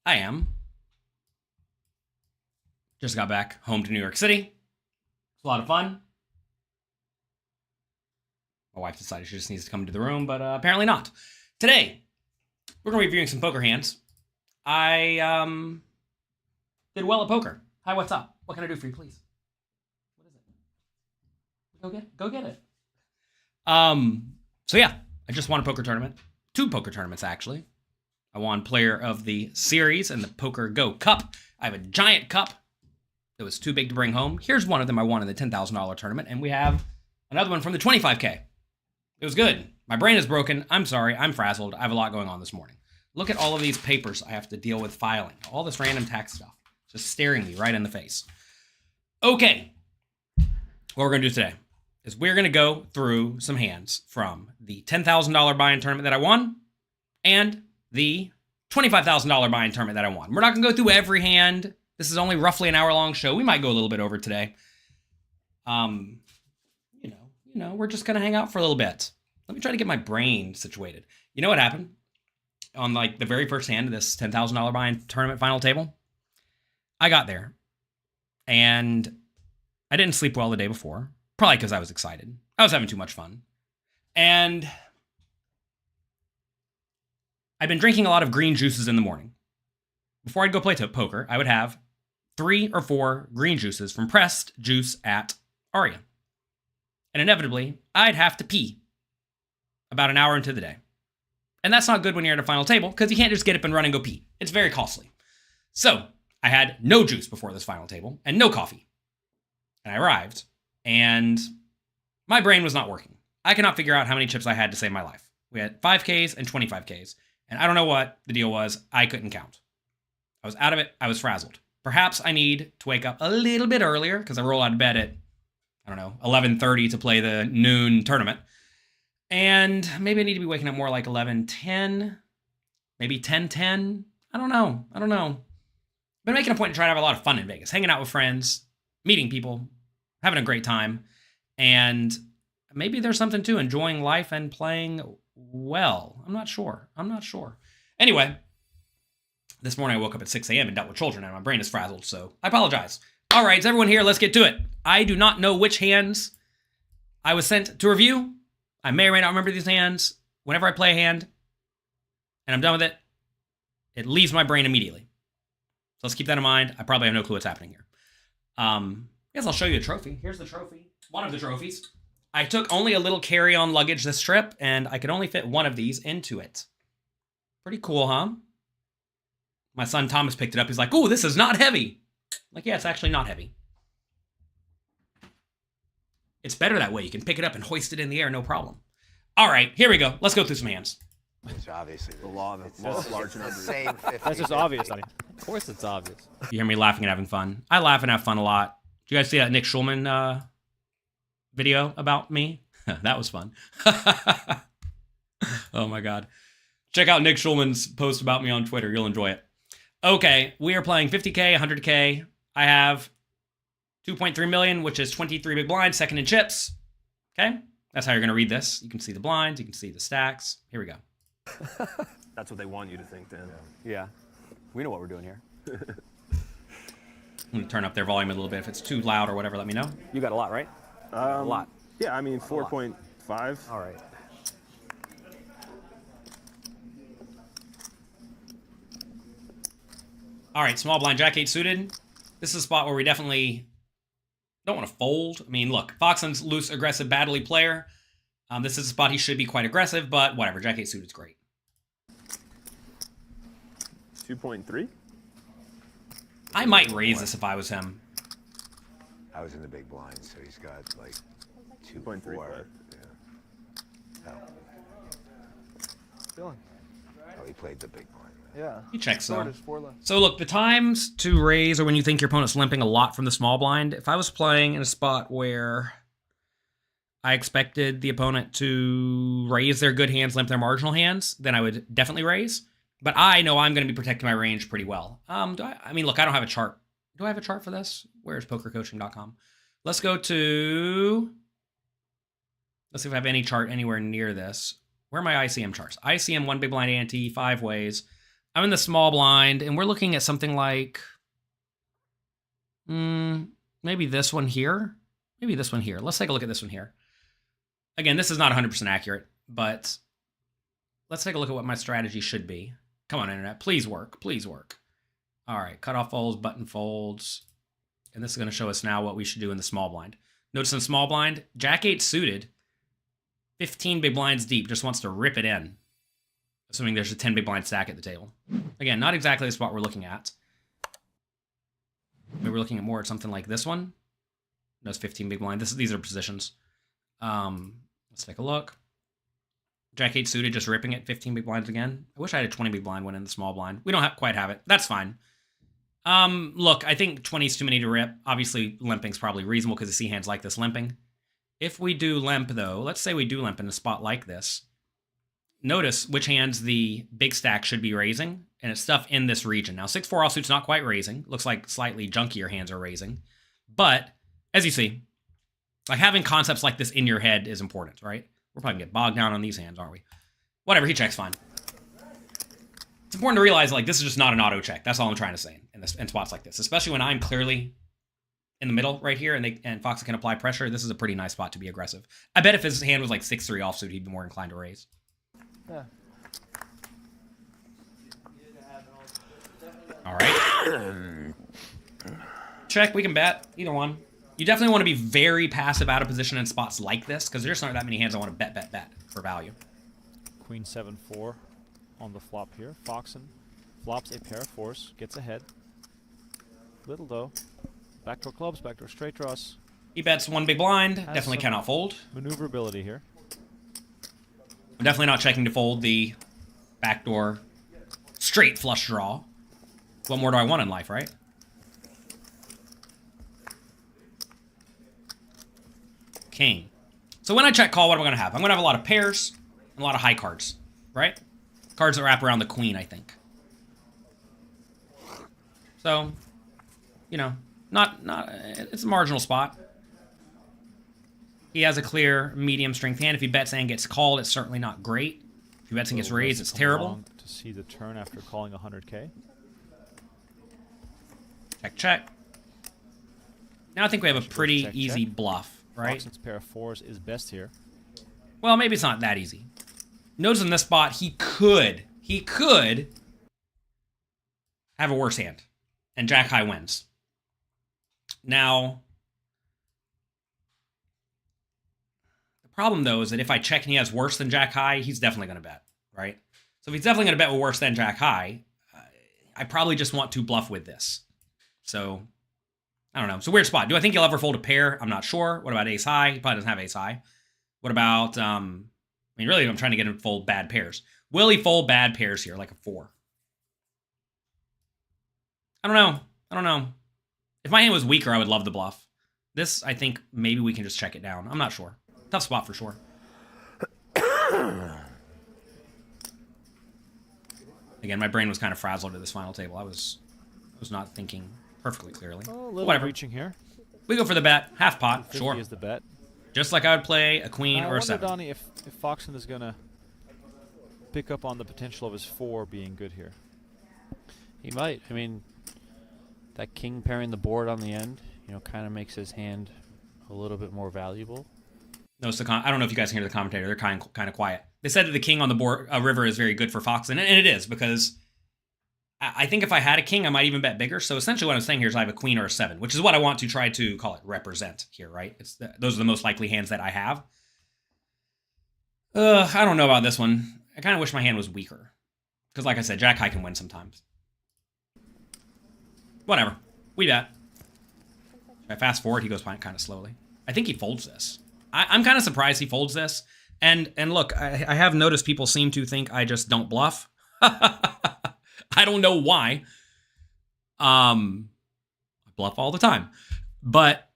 I am. Just got back home to New York City. It's a lot of fun. My wife decided she just needs to come to the room, but apparently not. Today, we're going to be reviewing some poker hands. I did well at poker. Hi, what's up? What can I do for you, please? What is it? Go get it. So yeah, I just won a poker tournament. 2 poker tournaments, actually. I won Player of the Series in the PokerGo Cup. I have a giant cup. It was too big to bring home. Here's one of them I won in the $10,000 tournament, and we have another one from the 25K. It was good. My brain is broken. I'm sorry. I'm frazzled. I have a lot going on this morning. Look at all of these papers I have to deal with filing. All this random tax stuff. Just staring me right in the face. Okay. What we're going to do today is we're going to go through some hands from the $10,000 buy-in tournament that I won and the $25,000 buy-in tournament that I won. We're not going to go through every hand. This is only roughly an hour-long show. We might go a little bit over today. We're just going to hang out for a little bit. Let me try to get my brain situated. You know what happened on like the very first hand of this $10,000 buy-in tournament final table? I got there and I didn't sleep well the day before, probably because I was excited. I was having too much fun. And I'd been drinking a lot of green juices in the morning. Before I'd go play poker, I would have 3 or 4 green juices from Pressed Juice at Aria. And inevitably, I'd have to pee about an hour into the day. And that's not good when you're at a final table, because you can't just get up and run and go pee. It's very costly. So I had no juice before this final table and no coffee. And I arrived, and my brain was not working. I cannot figure out how many chips I had to save my life. We had 5Ks and 25Ks, and I don't know what the deal was. I couldn't count. I was out of it. I was frazzled. Perhaps I need to wake up a little bit earlier, because I roll out of bed at 11:30 to play the noon tournament. And maybe I need to be waking up more like 11:10, maybe 10:10. I don't know. Been making a point to try to have a lot of fun in Vegas, hanging out with friends, meeting people, having a great time. And maybe there's something to enjoying life and playing well. I'm not sure. Anyway, this morning I woke up at 6 a.m. and dealt with children, and my brain is frazzled, so I apologize. All right, is everyone here? Let's get to it. I do not know which hands I was sent to review. I may or may not remember these hands. Whenever I play a hand and I'm done with it, it leaves my brain immediately. So let's keep that in mind. I probably have no clue what's happening here. I guess I'll show you a trophy. Here's the trophy. One of the trophies. I took only a little carry-on luggage this trip, and I could only fit one of these into it. Pretty cool, huh? My son Thomas picked it up. He's like, "Ooh, this is not heavy." I'm like, yeah, it's actually not heavy. It's better that way. You can pick it up and hoist it in the air, no problem. All right, here we go. Let's go through some hands. It's obviously the law of large numbers. That's just obvious. I mean, of course it's obvious. You hear me laughing and having fun. I laugh and have fun a lot. Did you guys see that Nick Schulman video about me? That was fun. Oh my God. Check out Nick Schulman's post about me on Twitter. You'll enjoy it. Okay, we are playing 50K, 100K. I have 2.3 million, which is 23 big blinds, second in chips. Okay, that's how you're going to read this. You can see the blinds, you can see the stacks. Here we go. That's what they want you to think, Dan. Yeah, we know what we're doing here. I'm going to turn up their volume a little bit. If it's too loud or whatever, let me know. You got a lot, right? A lot. Yeah, I mean 4.5. All right. All right, small blind, Jack 8 suited. This is a spot where we definitely don't want to fold. I mean, look, Foxen's loose, aggressive, badly player. This is a spot he should be quite aggressive, but whatever. Jack 8 suited is great. 2.3? I might raise this if I was him. I was in the big blind, so he's got like 2.3. Yeah. Feeling. Oh, he played the big blind. Yeah. He checks though. There's 4 left. So look, the times to raise are when you think your opponent's limping a lot from the small blind. If I was playing in a spot where I expected the opponent to raise their good hands, limp their marginal hands, then I would definitely raise. But I know I'm going to be protecting my range pretty well. I mean, look, I don't have a chart. Do I have a chart for this? Where's PokerCoaching.com? Let's go to... Let's see if I have any chart anywhere near this. Where are my ICM charts? ICM 1 big blind ante, 5 ways. I'm in the small blind, and we're looking at something like maybe this one here. Maybe this one here. Let's take a look at this one here. Again, this is not 100% accurate, but let's take a look at what my strategy should be. Come on, internet. Please work. Please work. All right. Cutoff folds, button folds. And this is going to show us now what we should do in the small blind. Notice in the small blind, Jack 8 suited, 15 big blinds deep, just wants to rip it in, assuming there's a 10 big blind stack at the table. Again, not exactly the spot we're looking at. Maybe we're looking at more at something like this one. That's 15 big blind. These are positions. Let's take a look. Jack 8 suited, just ripping it, 15 big blinds again. I wish I had a 20 big blind one in the small blind. We don't quite have it. That's fine. Look, I think 20 is too many to rip. Obviously, limping's probably reasonable because I see hands like this limping. If we do limp, though, let's say we do limp in a spot like this. Notice which hands the big stack should be raising, and it's stuff in this region. Now, 6-4 offsuit's not quite raising. Looks like slightly junkier hands are raising. But, as you see, like having concepts like this in your head is important, right? We're probably going to get bogged down on these hands, aren't we? Whatever, he checks fine. It's important to realize, like, this is just not an auto check. That's all I'm trying to say in spots like this, especially when I'm clearly in the middle right here and Foxen can apply pressure. This is a pretty nice spot to be aggressive. I bet if his hand was like 6-3 offsuit, he'd be more inclined to raise. Yeah. All right. Check, we can bet. Either one. You definitely want to be very passive out of position in spots like this, because there's not that many hands I want to bet for value. Queen 7-4 on the flop here. Foxen flops a pair of fours, gets ahead. Little though. Backdoor clubs, backdoor straight draws. He bets one big blind. Definitely cannot fold. Maneuverability here. I'm definitely not checking to fold the backdoor straight flush draw. What more do I want in life, right? King. So when I check call, what am I going to have? I'm going to have a lot of pairs and a lot of high cards, right? Cards that wrap around the queen, I think. So, you know, it's a marginal spot. He has a clear medium strength hand. If he bets and gets called, it's certainly not great. If he bets and gets raised, it's terrible. To see the turn after calling 100K. Check, check. Now I think we have a pretty Check, easy check. bluff, right? Foxen's pair of fours is best here. Well, maybe it's not that easy. Notice in this spot, he could have a worse hand, and Jack High wins. Now, the problem, though, is that if I check and he has worse than Jack High, he's definitely going to bet, right? So if he's definitely going to bet with worse than Jack High, I probably just want to bluff with this. So, I don't know. It's a weird spot. Do I think he'll ever fold a pair? I'm not sure. What about ace high? He probably doesn't have ace high. What about, I mean, really, I'm trying to get him to fold bad pairs. Will he fold bad pairs here, like a 4? I don't know. If my hand was weaker, I would love the bluff. This, I think, maybe we can just check it down. I'm not sure. Tough spot for sure. Again, my brain was kind of frazzled at this final table. I was not thinking perfectly clearly. Oh, a little Whatever. reaching here. We go for the bet. Half pot, 50 sure. is the bet. Just like I would play a queen I or a wonder, 7. Donnie, if Foxen is going to pick up on the potential of his 4 being good here. He might. I mean, that king pairing the board on the end, you know, kind of makes his hand a little bit more valuable. No, I don't know if you guys can hear the commentator. They're kind of quiet. They said that the king on the board river is very good for Foxen, and it is, because I think if I had a king, I might even bet bigger. So essentially what I'm saying here is I have a queen or a 7, which is what I want to try to call it represent here, right? Those are the most likely hands that I have. I don't know about this one. I kind of wish my hand was weaker, because like I said, Jack High can win sometimes. Whatever. We bet. If I fast forward, he goes kind of slowly. I think he folds this. I'm kind of surprised he folds this. And look, I have noticed people seem to think I just don't bluff. I don't know why. I bluff all the time. But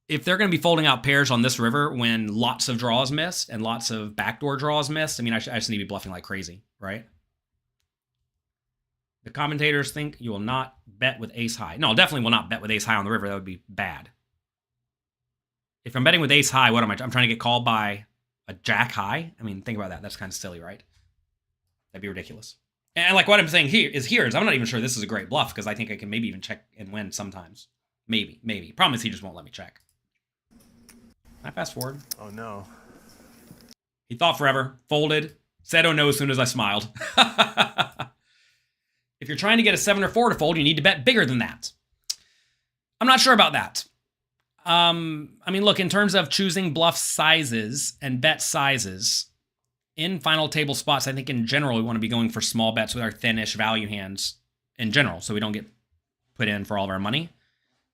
if they're going to be folding out pairs on this river when lots of draws missed and lots of backdoor draws missed, I mean, I just need to be bluffing like crazy, right? The commentators think you will not bet with ace high. No, definitely will not bet with ace high on the river. That would be bad. If I'm betting with ace high, what am I? I'm trying to get called by a jack high? I mean, think about that. That's kind of silly, right? That'd be ridiculous. And like what I'm saying here is I'm not even sure this is a great bluff because I think I can maybe even check and win sometimes. Maybe. Problem is he just won't let me check. I fast forward. Oh no. He thought forever, folded, said oh no as soon as I smiled. If you're trying to get a 7 or 4 to fold, you need to bet bigger than that. I'm not sure about that. I mean, look, in terms of choosing bluff sizes and bet sizes, in final table spots, I think in general we want to be going for small bets with our thin-ish value hands in general, so we don't get put in for all of our money.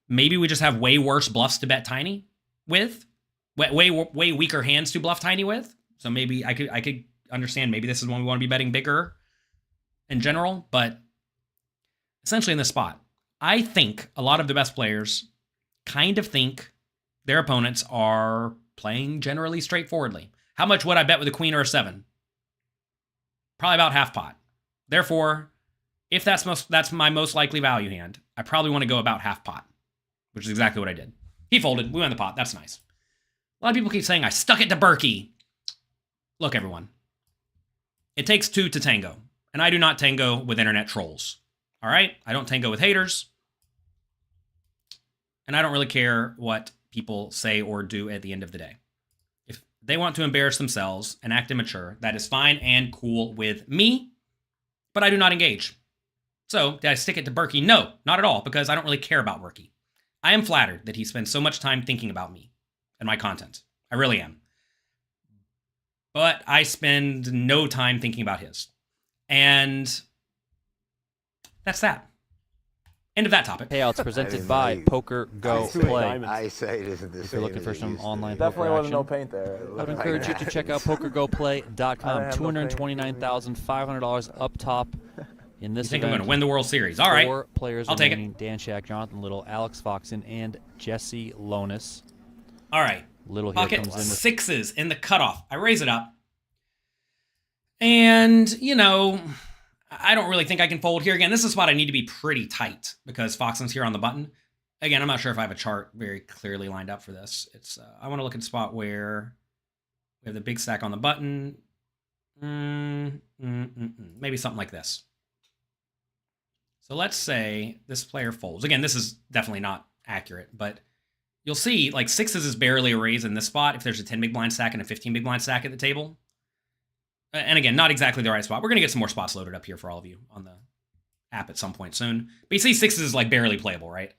Maybe we just have way worse bluffs to bet tiny with, way weaker hands to bluff tiny with. So maybe I could understand maybe this is when we want to be betting bigger in general, but essentially in this spot, I think a lot of the best players kind of think their opponents are playing generally straightforwardly. How much would I bet with a queen or a 7? Probably about half pot. Therefore, if that's my most likely value hand, I probably want to go about half pot, which is exactly what I did. He folded. We won the pot. That's nice. A lot of people keep saying I stuck it to Berkey. Look, everyone. It takes 2 to tango, and I do not tango with internet trolls. All right? I don't tango with haters, and I don't really care what people say or do at the end of the day. If they want to embarrass themselves and act immature, that is fine and cool with me, but I do not engage. So, did I stick it to Berkey? No, not at all, because I don't really care about Berkey. I am flattered that he spends so much time thinking about me and my content. I really am. But I spend no time thinking about his. And that's that. End of that topic. Payouts presented by I PokerGo say- Play. I say it isn't the If same you're looking as for it some used to online be. Definitely poker wasn't no action, paint there. I would encourage you to check out PokerGoPlay.com. have no paint. $229,500 up top in this You think I'm event. going to win the World Series? All right. 4 players I'll take it. remaining: Dan Shak, Jonathan Little, Alex Foxen, and Jesse Lonis. All right. Little here Pocket comes in with 6s in the cutoff. I raise it up. And, you know, I don't really think I can fold here. Again, this is a spot I need to be pretty tight because Foxen's here on the button. Again, I'm not sure if I have a chart very clearly lined up for this. It's I want to look at a spot where we have the big stack on the button. Maybe something like this. So let's say this player folds. Again, this is definitely not accurate, but you'll see like 6s is barely a raise in this spot if there's a 10 big blind stack and a 15 big blind stack at the table. And again, not exactly the right spot. We're going to get some more spots loaded up here for all of you on the app at some point soon. But you see 6s is like barely playable, right?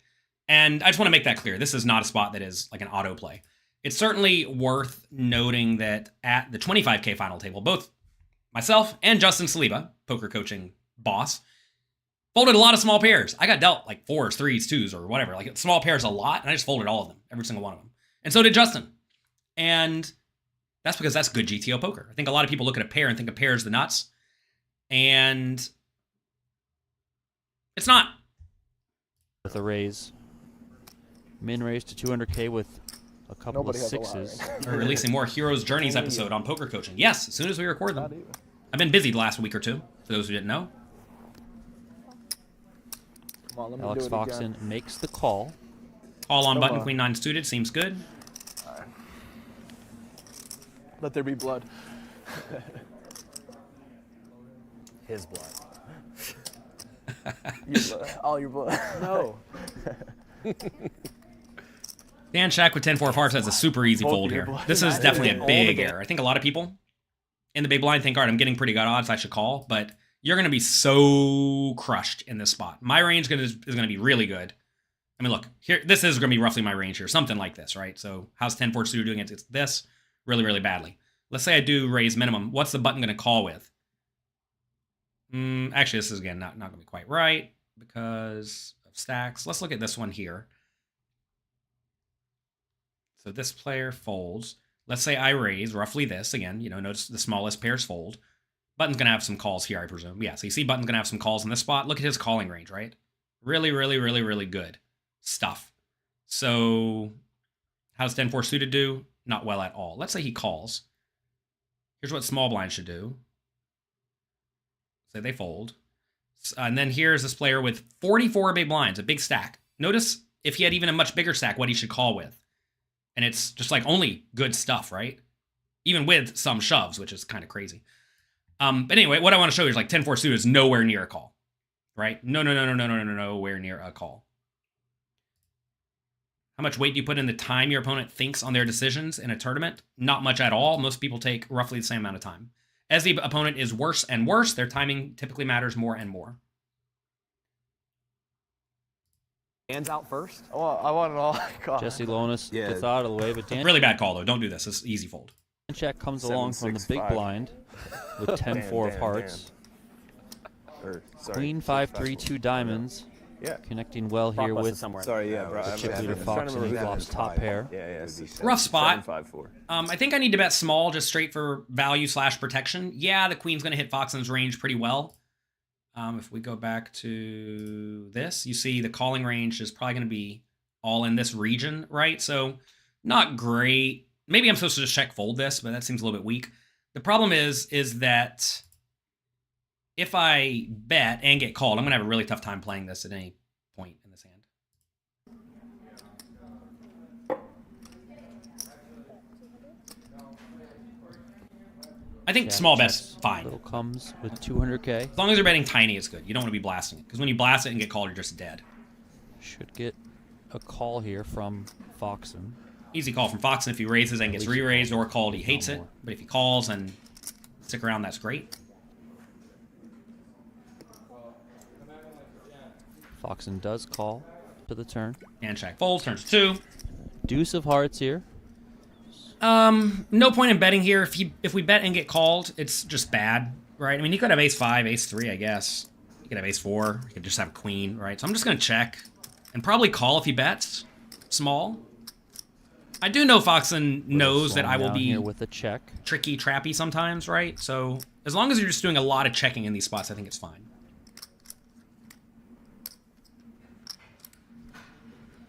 And I just want to make that clear. This is not a spot that is like an auto play. It's certainly worth noting that at the 25K final table, both myself and Justin Saliba, poker coaching boss, folded a lot of small pairs. I got dealt like 4s, 3s, 2s, or whatever. Like small pairs a lot, and I just folded all of them, every single one of them. And so did Justin. And that's because that's good GTO poker. I think a lot of people look at a pair and think a pair is the nuts. And it's not. a raise. Min raise to 200K with a couple Nobody of has a lot, 6s. right? We're releasing more Heroes Journeys episode on poker coaching. Yes, as soon as we record them. I've been busy the last week or two, for those who didn't know. Come on, let me Alex do it Foxen again. makes the call. All on Come button, on. Queen 9 suited, seems good. Let there be blood. His blood. Your blood. All your blood. No. Dan Shak with 10-4 of hearts has a super easy Both fold of your here. blinds. This is definitely a All big together. error. I think a lot of people in the big blind think, all right, I'm getting pretty good odds, I should call, but you're going to be so crushed in this spot. My range is going to be really good. I mean, look, here, this is going to be roughly my range here, something like this, right? So how's 10-4 suited doing it? It's this really, really badly. Let's say I do raise minimum. What's the button going to call with? Actually, this is, again, not going to be quite right because of stacks. Let's look at this one here. So this player folds. Let's say I raise roughly this. Again, you know, notice the smallest pairs fold. Button's going to have some calls here, I presume. Yeah, so you see Button's going to have some calls in this spot. Look at his calling range, right? Really, really, really, really good stuff. So how's 10-4 suited do? Not well at all. Let's say he calls. Here's what small blind should do. Say they fold. And then here's this player with 44 big blinds, a big stack. Notice if he had even a much bigger stack, what he should call with. And it's just like only good stuff, right? Even with some shoves, which is kind of crazy. But anyway, what I want to show you is like 10-4 suited is nowhere near a call, right? Nowhere near a call. How much weight do you put in the time your opponent thinks on their decisions in a tournament? Not much at all. Most people take roughly the same amount of time. As the opponent is worse and worse, their timing typically matters more and more. Hands out first. Oh, I want it all. God. Jesse Lonis Yeah. gets out of the way, but Dan Really bad call, though. Don't do this. It's easy fold. Shak comes along from the big 7-6-5. blind with 10-4 of hearts. Or, sorry, Queen 5-3, 2 diamonds. Yeah. Connecting well Brock here Wilson with somewhere. Sorry, yeah, bro. the chip leader I'm trying to Fox, and he remember flops that. top pair. Yeah, yeah. Would be Rough spot. 7-5-4. I think I need to bet small just straight for value / protection. Yeah, the queen's going to hit Foxen's range pretty well. If we go back to this, you see the calling range is probably going to be all in this region, right? So not great. Maybe I'm supposed to just check fold this, but that seems a little bit weak. The problem is that if I bet and get called, I'm going to have a really tough time playing this at any point in this hand. I think Jack small bet's checks. fine. Little comes with 200K. As long as you're betting tiny, it's good. You don't want to be blasting it. Because when you blast it and get called, you're just dead. Should get a call here from Foxen. Easy call from Foxen if he raises and gets At least re-raised or called, he hates it. more. But if he calls and stick around, that's great. Foxen does call to the turn. And Shak folds, turns 2. Deuce of hearts here. No point in betting here. If we bet and get called, it's just bad, right? I mean, he could have ace-5, ace-3, I guess. He could have ace-4. He could just have queen, right? So I'm just going to check and probably call if he bets small. I do know Foxen knows that Slowing I will down be here with a check. tricky, trappy sometimes, right? So as long as you're just doing a lot of checking in these spots, I think it's fine.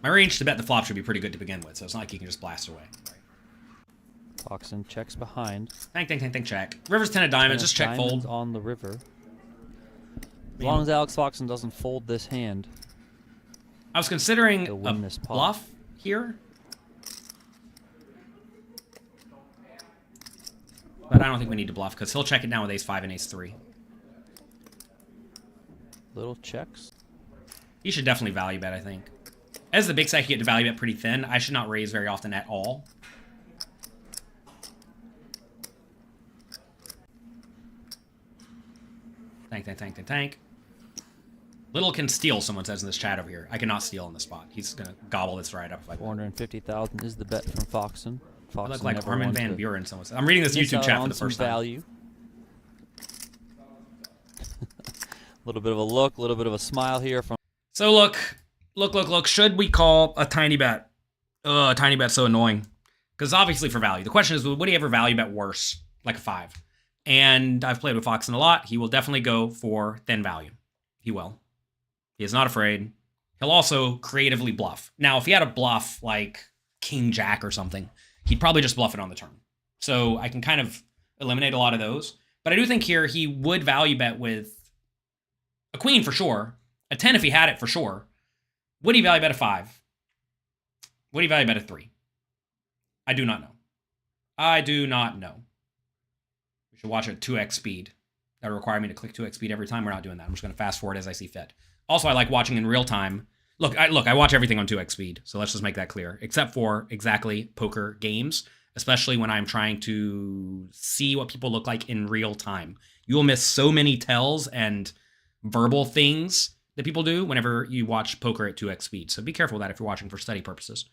My range to bet the flop should be pretty good to begin with, so it's not like you can just blast away. Foxen checks behind. Think, check. River's 10 of diamonds, just check Diamonds fold. on the river. As long as Alex Foxen doesn't fold this hand, I was considering He'll a win this pot. bluff here. But I don't think we need to bluff, because he'll check it down with ace-5 and ace-3. little checks. He should definitely value bet, I think. As the big stack, you get to value bet pretty thin. I should not raise very often at all. Tank. Little can steal, someone says in this chat over here. I cannot steal in this spot. He's going to gobble this right up. If I bet. 450,000 is the bet from Foxen. I Foxen look like never Armin wants Van to Buren. Someone says. I'm reading this miss YouTube out chat for on the some first time. value. A little bit of a look, a little bit of a smile here from. So look. Should we call a tiny bet? A tiny bet's so annoying. Because obviously for value. The question is, would he ever value bet worse? Like a 5. And I've played with Foxen a lot. He will definitely go for thin value. He will. He is not afraid. He'll also creatively bluff. Now, if he had a bluff like King Jack or something, he'd probably just bluff it on the turn. So I can kind of eliminate a lot of those. But I do think here he would value bet with a queen for sure. A 10 if he had it for sure. Would he value bet a 5? Would he value bet a 3? I do not know. I do not know. We should watch at 2x speed. That would require me to click 2x speed every time. We're not doing that. I'm just going to fast forward as I see fit. Also, I like watching in real time. Look, I watch everything on 2x speed, so let's just make that clear. Except for exactly poker games, especially when I'm trying to see what people look like in real time. You will miss so many tells and verbal things that people do whenever you watch poker at 2x speed. So be careful with that if you're watching for study purposes.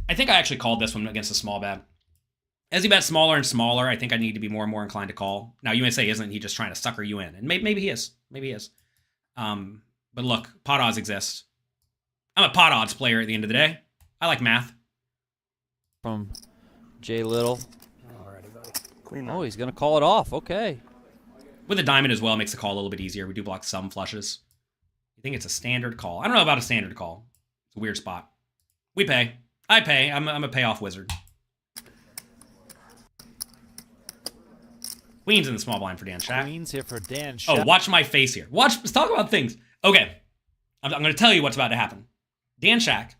I think I actually called this one against a small bet. As he bets smaller and smaller, I think I need to be more and more inclined to call. Now, you may say, isn't he just trying to sucker you in? And maybe he is. Maybe he is. But look, pot odds exist. I'm a pot odds player at the end of the day. I like math. From Jay Little. Alrighty, buddy. Queen Oh, he's going to call it off. Okay. With a diamond as well, it makes the call a little bit easier. We do block some flushes. You think it's a standard call? I don't know about a standard call. It's a weird spot. We pay. I pay. I'm a payoff wizard. Queen's in the small blind for Dan Shak. Queens here for Dan Shak. Oh, watch my face here. Let's talk about things. Okay. I'm going to tell you what's about to happen. Dan Shak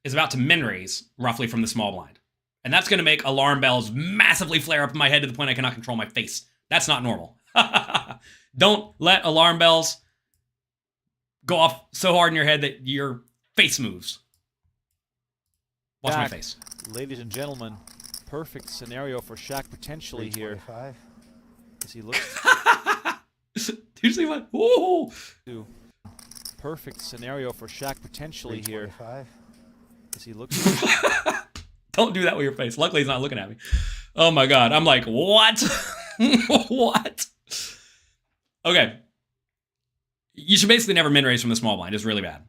is about to min raise roughly from the small blind. And that's going to make alarm bells massively flare up in my head to the point I cannot control my face That's not normal. Don't let alarm bells go off so hard in your head that your face moves. Watch my Shak, face. Ladies and gentlemen, perfect scenario for Shak potentially here. 325. As he looks Do you see what? Ooh. to perfect scenario for Shak potentially here. 325. As he looks Don't do that with your face. Luckily, he's not looking at me. Oh my god. I'm like, what? What? Okay. You should basically never min raise from the small blind. It's really bad.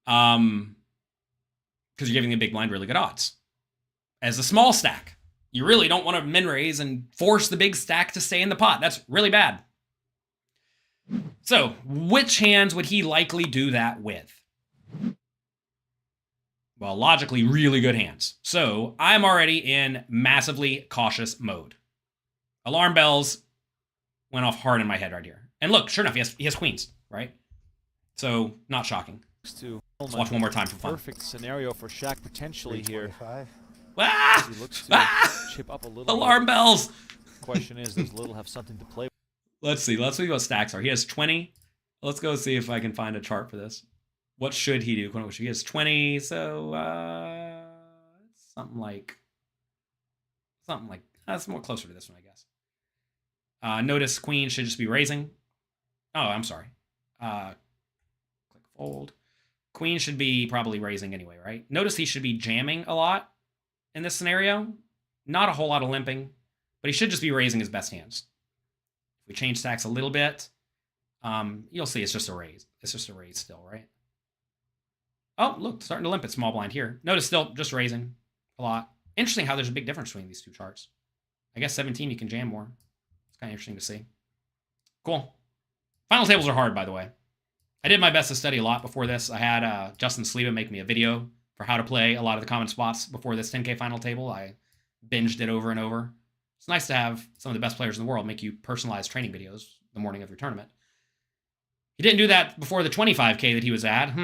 Because you're giving the big blind really good odds. As a small stack, you really don't want to min raise and force the big stack to stay in the pot. That's really bad. So, which hands would he likely do that with? Well, logically, really good hands. So, I'm already in massively cautious mode. Alarm bells went off hard in my head right here. And look, sure enough, he has queens, right? So, not shocking. to Let's watch one more time for fun. perfect scenario for Shak potentially here. 325. Ah! As he looks to Ah! chip up a little. Alarm bells! Question is, does Little have something to play with? Let's see what stacks are. He has 20. Let's go see if I can find a chart for this. What should he do? He has 20, so something like that's more closer to this one, I guess. Notice queen should just be raising. Oh, I'm sorry. Click fold. Queen should be probably raising anyway, right? Notice he should be jamming a lot in this scenario. Not a whole lot of limping, but he should just be raising his best hands. If we change stacks a little bit, you'll see it's just a raise. It's just a raise still, right? Oh, look, starting to limp at small blind here. Notice still just raising a lot. Interesting how there's a big difference between these two charts. I guess 17 you can jam more. It's kind of interesting to see. Cool. Final tables are hard, by the way. I did my best to study a lot before this. I had Justin Saliba make me a video for how to play a lot of the common spots before this 10K final table. I binged it over and over. It's nice to have some of the best players in the world make you personalized training videos the morning of your tournament. He didn't do that before the 25K that he was at.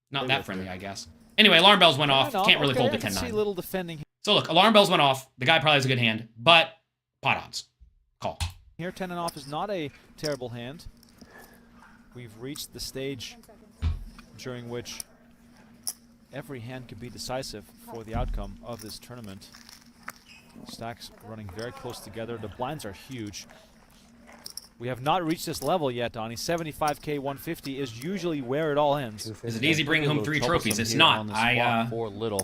Not that friendly, I guess. Anyway, alarm bells went off. Can't really fold to 10-9. Little defending So look, alarm bells went off. The guy probably has a good hand, but pot odds. Call. here. 10 and off is not a terrible hand. We've reached the stage during which every hand could be decisive for the outcome of this tournament. Stacks running very close together. The blinds are huge. We have not reached this level yet, Donnie. 75K 150 is usually where it all ends. Is it easy bringing home 3 trophies? It's not. I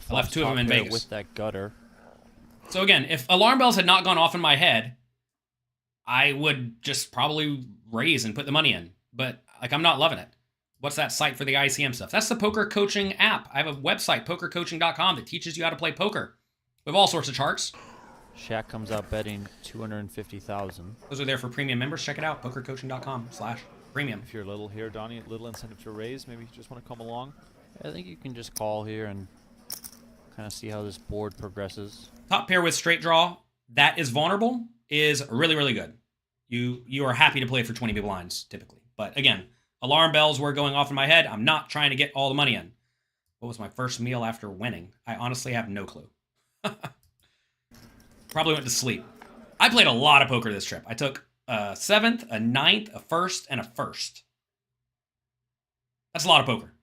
left 2 of them in Vegas. With that gutter. So again, if alarm bells had not gone off in my head, I would just probably raise and put the money in. But like, I'm not loving it. What's that site for the ICM stuff? That's the Poker Coaching app. I have a website, PokerCoaching.com, that teaches you how to play poker. We have all sorts of charts. Shaq comes out betting 250,000. Those are there for premium members. Check it out, PokerCoaching.com/premium. If you're little here, Donnie, little incentive to raise. Maybe you just want to come along. I think you can just call here and kind of see how this board progresses. Top pair with straight draw that is vulnerable is really, really good. You are happy to play for 20 big blinds typically. But again, alarm bells were going off in my head. I'm not trying to get all the money in. What was my first meal after winning? I honestly have no clue. Probably went to sleep. I played a lot of poker this trip. I took a 7th, a 9th, a 1st, and a 1st. That's a lot of poker.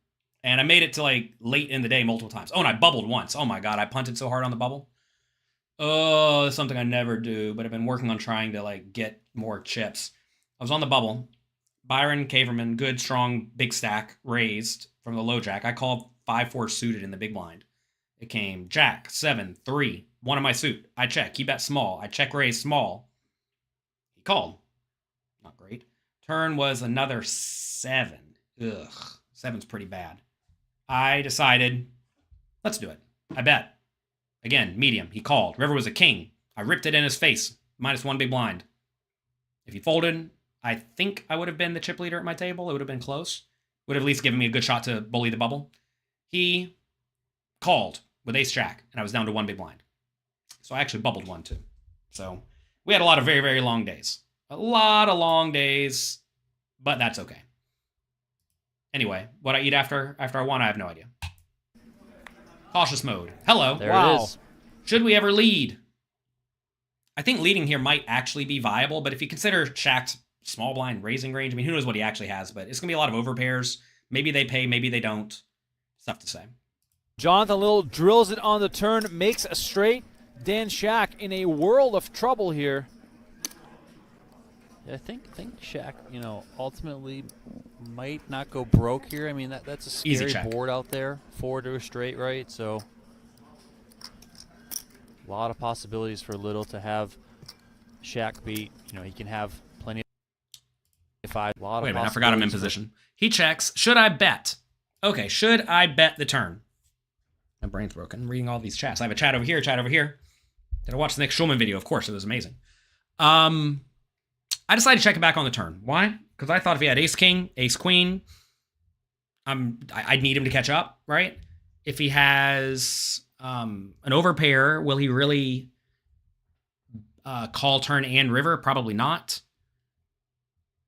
And I made it to like late in the day multiple times. Oh, and I bubbled once. Oh my God, I punted so hard on the bubble. Oh, that's something I never do, but I've been working on trying to like get more chips. I was on the bubble. Byron Caverman, good, strong, big stack, raised from the low jack. I called 5-4 suited in the big blind. It came jack, 7, 3, 1 of my suit. I check. He bet small. I check raise small. He called. Not great. Turn was another 7. Ugh. 7's pretty bad. I decided, let's do it. I bet. Again, medium. He called. River was a king. I ripped it in his face. -1 big blind. If he folded, I think I would have been the chip leader at my table. It would have been close. Would have at least given me a good shot to bully the bubble. He called with ace jack, and I was down to 1 big blind. So I actually bubbled 1 too. So we had a lot of very, very long days. A lot of long days, but that's okay. Anyway, what I eat after I won, I have no idea. Cautious mode. Hello. There Wow. it is. Should we ever lead? I think leading here might actually be viable, but if you consider Shaq's small blind raising range, I mean, who knows what he actually has, but it's going to be a lot of overpairs. Maybe they pay, maybe they don't. It's tough to say. Jonathan Little drills it on the turn, makes a straight. Dan Shak in a world of trouble here. Yeah, I think Shaq, ultimately might not go broke here. I mean, that's a Easy scary check. board out there. 4 to a straight, right? So a lot of possibilities for Little to have Shaq beat. He can have plenty of 5. A lot Wait a of minute, I forgot I'm in possibilities position. He checks. Should I bet? Okay, should I bet the turn? My brain's broken. I'm reading all these chats. I have a chat over here, chat over here. Did I watch the next Schulman video? Of course, it was amazing. I decided to check it back on the turn. Why? Because I thought if he had ace king, ace queen, I'd need him to catch up, right? If he has an overpair, will he really call turn and river? Probably not.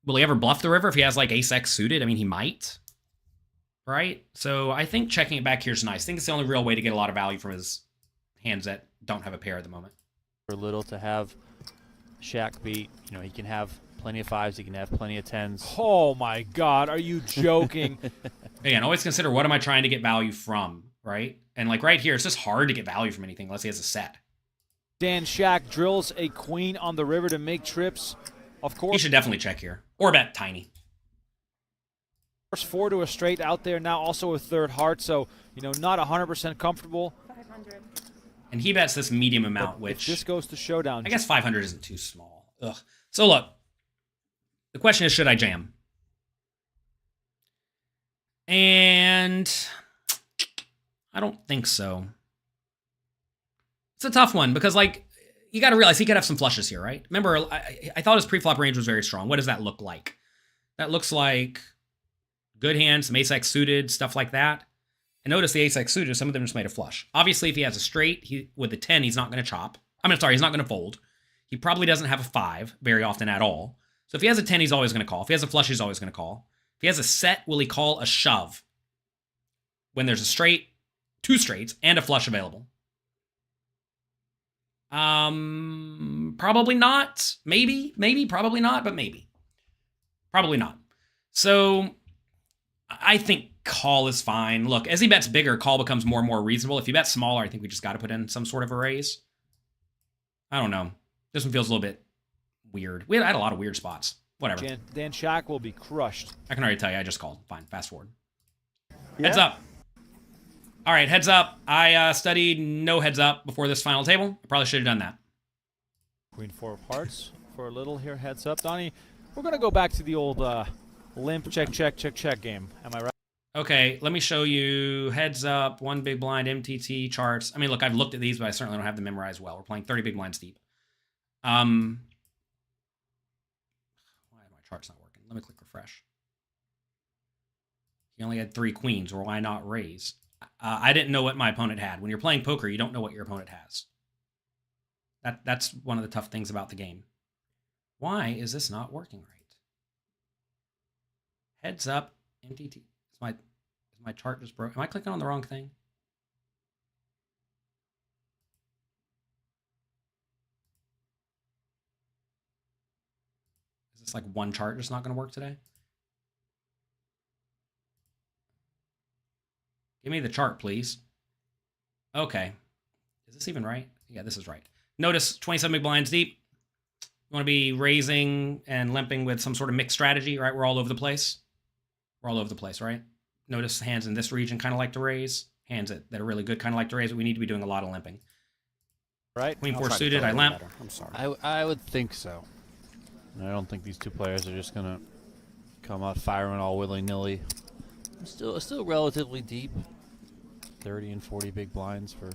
Will he ever bluff the river if he has like ace X suited? I mean, he might, right? So I think checking it back here is nice. I think it's the only real way to get a lot of value from his hands that don't have a pair at the moment. for Little to have Shaq beat. He can have plenty of 5s. He can have plenty of 10s. Oh my God, are you joking? Again, always consider what am I trying to get value from, right? And like right here, it's just hard to get value from anything unless he has a set. Dan Shak drills a queen on the river to make trips. Of He course, should definitely check here. Or bet tiny. 4 to a straight out there now, also a third heart, so not 100% comfortable. And he bets this medium amount, But which if this goes to showdown, I guess 500 isn't too small. Ugh. So look, the question is, should I jam? And I don't think so. It's a tough one because, like, you got to realize he could have some flushes here, right? Remember, I thought his pre-flop range was very strong. What does that look like? That looks like good hands, some ace-X suited, stuff like that. And notice the ace-X suited, some of them just made a flush. Obviously, if he has a straight, with the 10, he's not going to chop. He's not going to fold. He probably doesn't have a 5 very often at all. So if he has a 10, he's always going to call. If he has a flush, he's always going to call. If he has a set, will he call a shove when there's a straight, 2 straights, and a flush available? Probably not. Maybe, probably not, but maybe. Probably not. So I think call is fine. Look, as he bets bigger, call becomes more and more reasonable. If you bet smaller, I think we just got to put in some sort of a raise. I don't know. This one feels a little bit weird. I had a lot of weird spots. Whatever. Dan Shak will be crushed. I can already tell you, I just called. Fine, fast forward. Yeah. Heads up. All right, heads up. I studied no heads up before this final table. I probably should have done that. Queen 4 of hearts for a little here. Heads up, Donnie. We're going to go back to the old limp check game. Am I right? Okay, let me show you heads up, 1 big blind, MTT charts. I mean, look, I've looked at these, but I certainly don't have them memorized well. We're playing 30 big blinds deep. Why are my charts not working? Let me click refresh. He only had 3 queens, or why not raise? I didn't know what my opponent had. When you're playing poker, you don't know what your opponent has. That's one of the tough things about the game. Why is this not working right? Heads up, MTT. Is my chart just broke? Am I clicking on the wrong thing? Is this like one chart just not going to work today? Give me the chart, please. Okay. Is this even right? Yeah, this is right. Notice 27 big blinds deep. You want to be raising and limping with some sort of mixed strategy, right? We're all over the place. We're all over the place, right? Notice hands in this region kind of like to raise. Hands that are really good kind of like to raise, but we need to be doing a lot of limping. Right. Queen I'll 4 try to suited, play I a little limp. better. I'm sorry. I would think so. I don't think these two players are just going to come out firing all willy-nilly. Still relatively deep. 30 and 40 big blinds for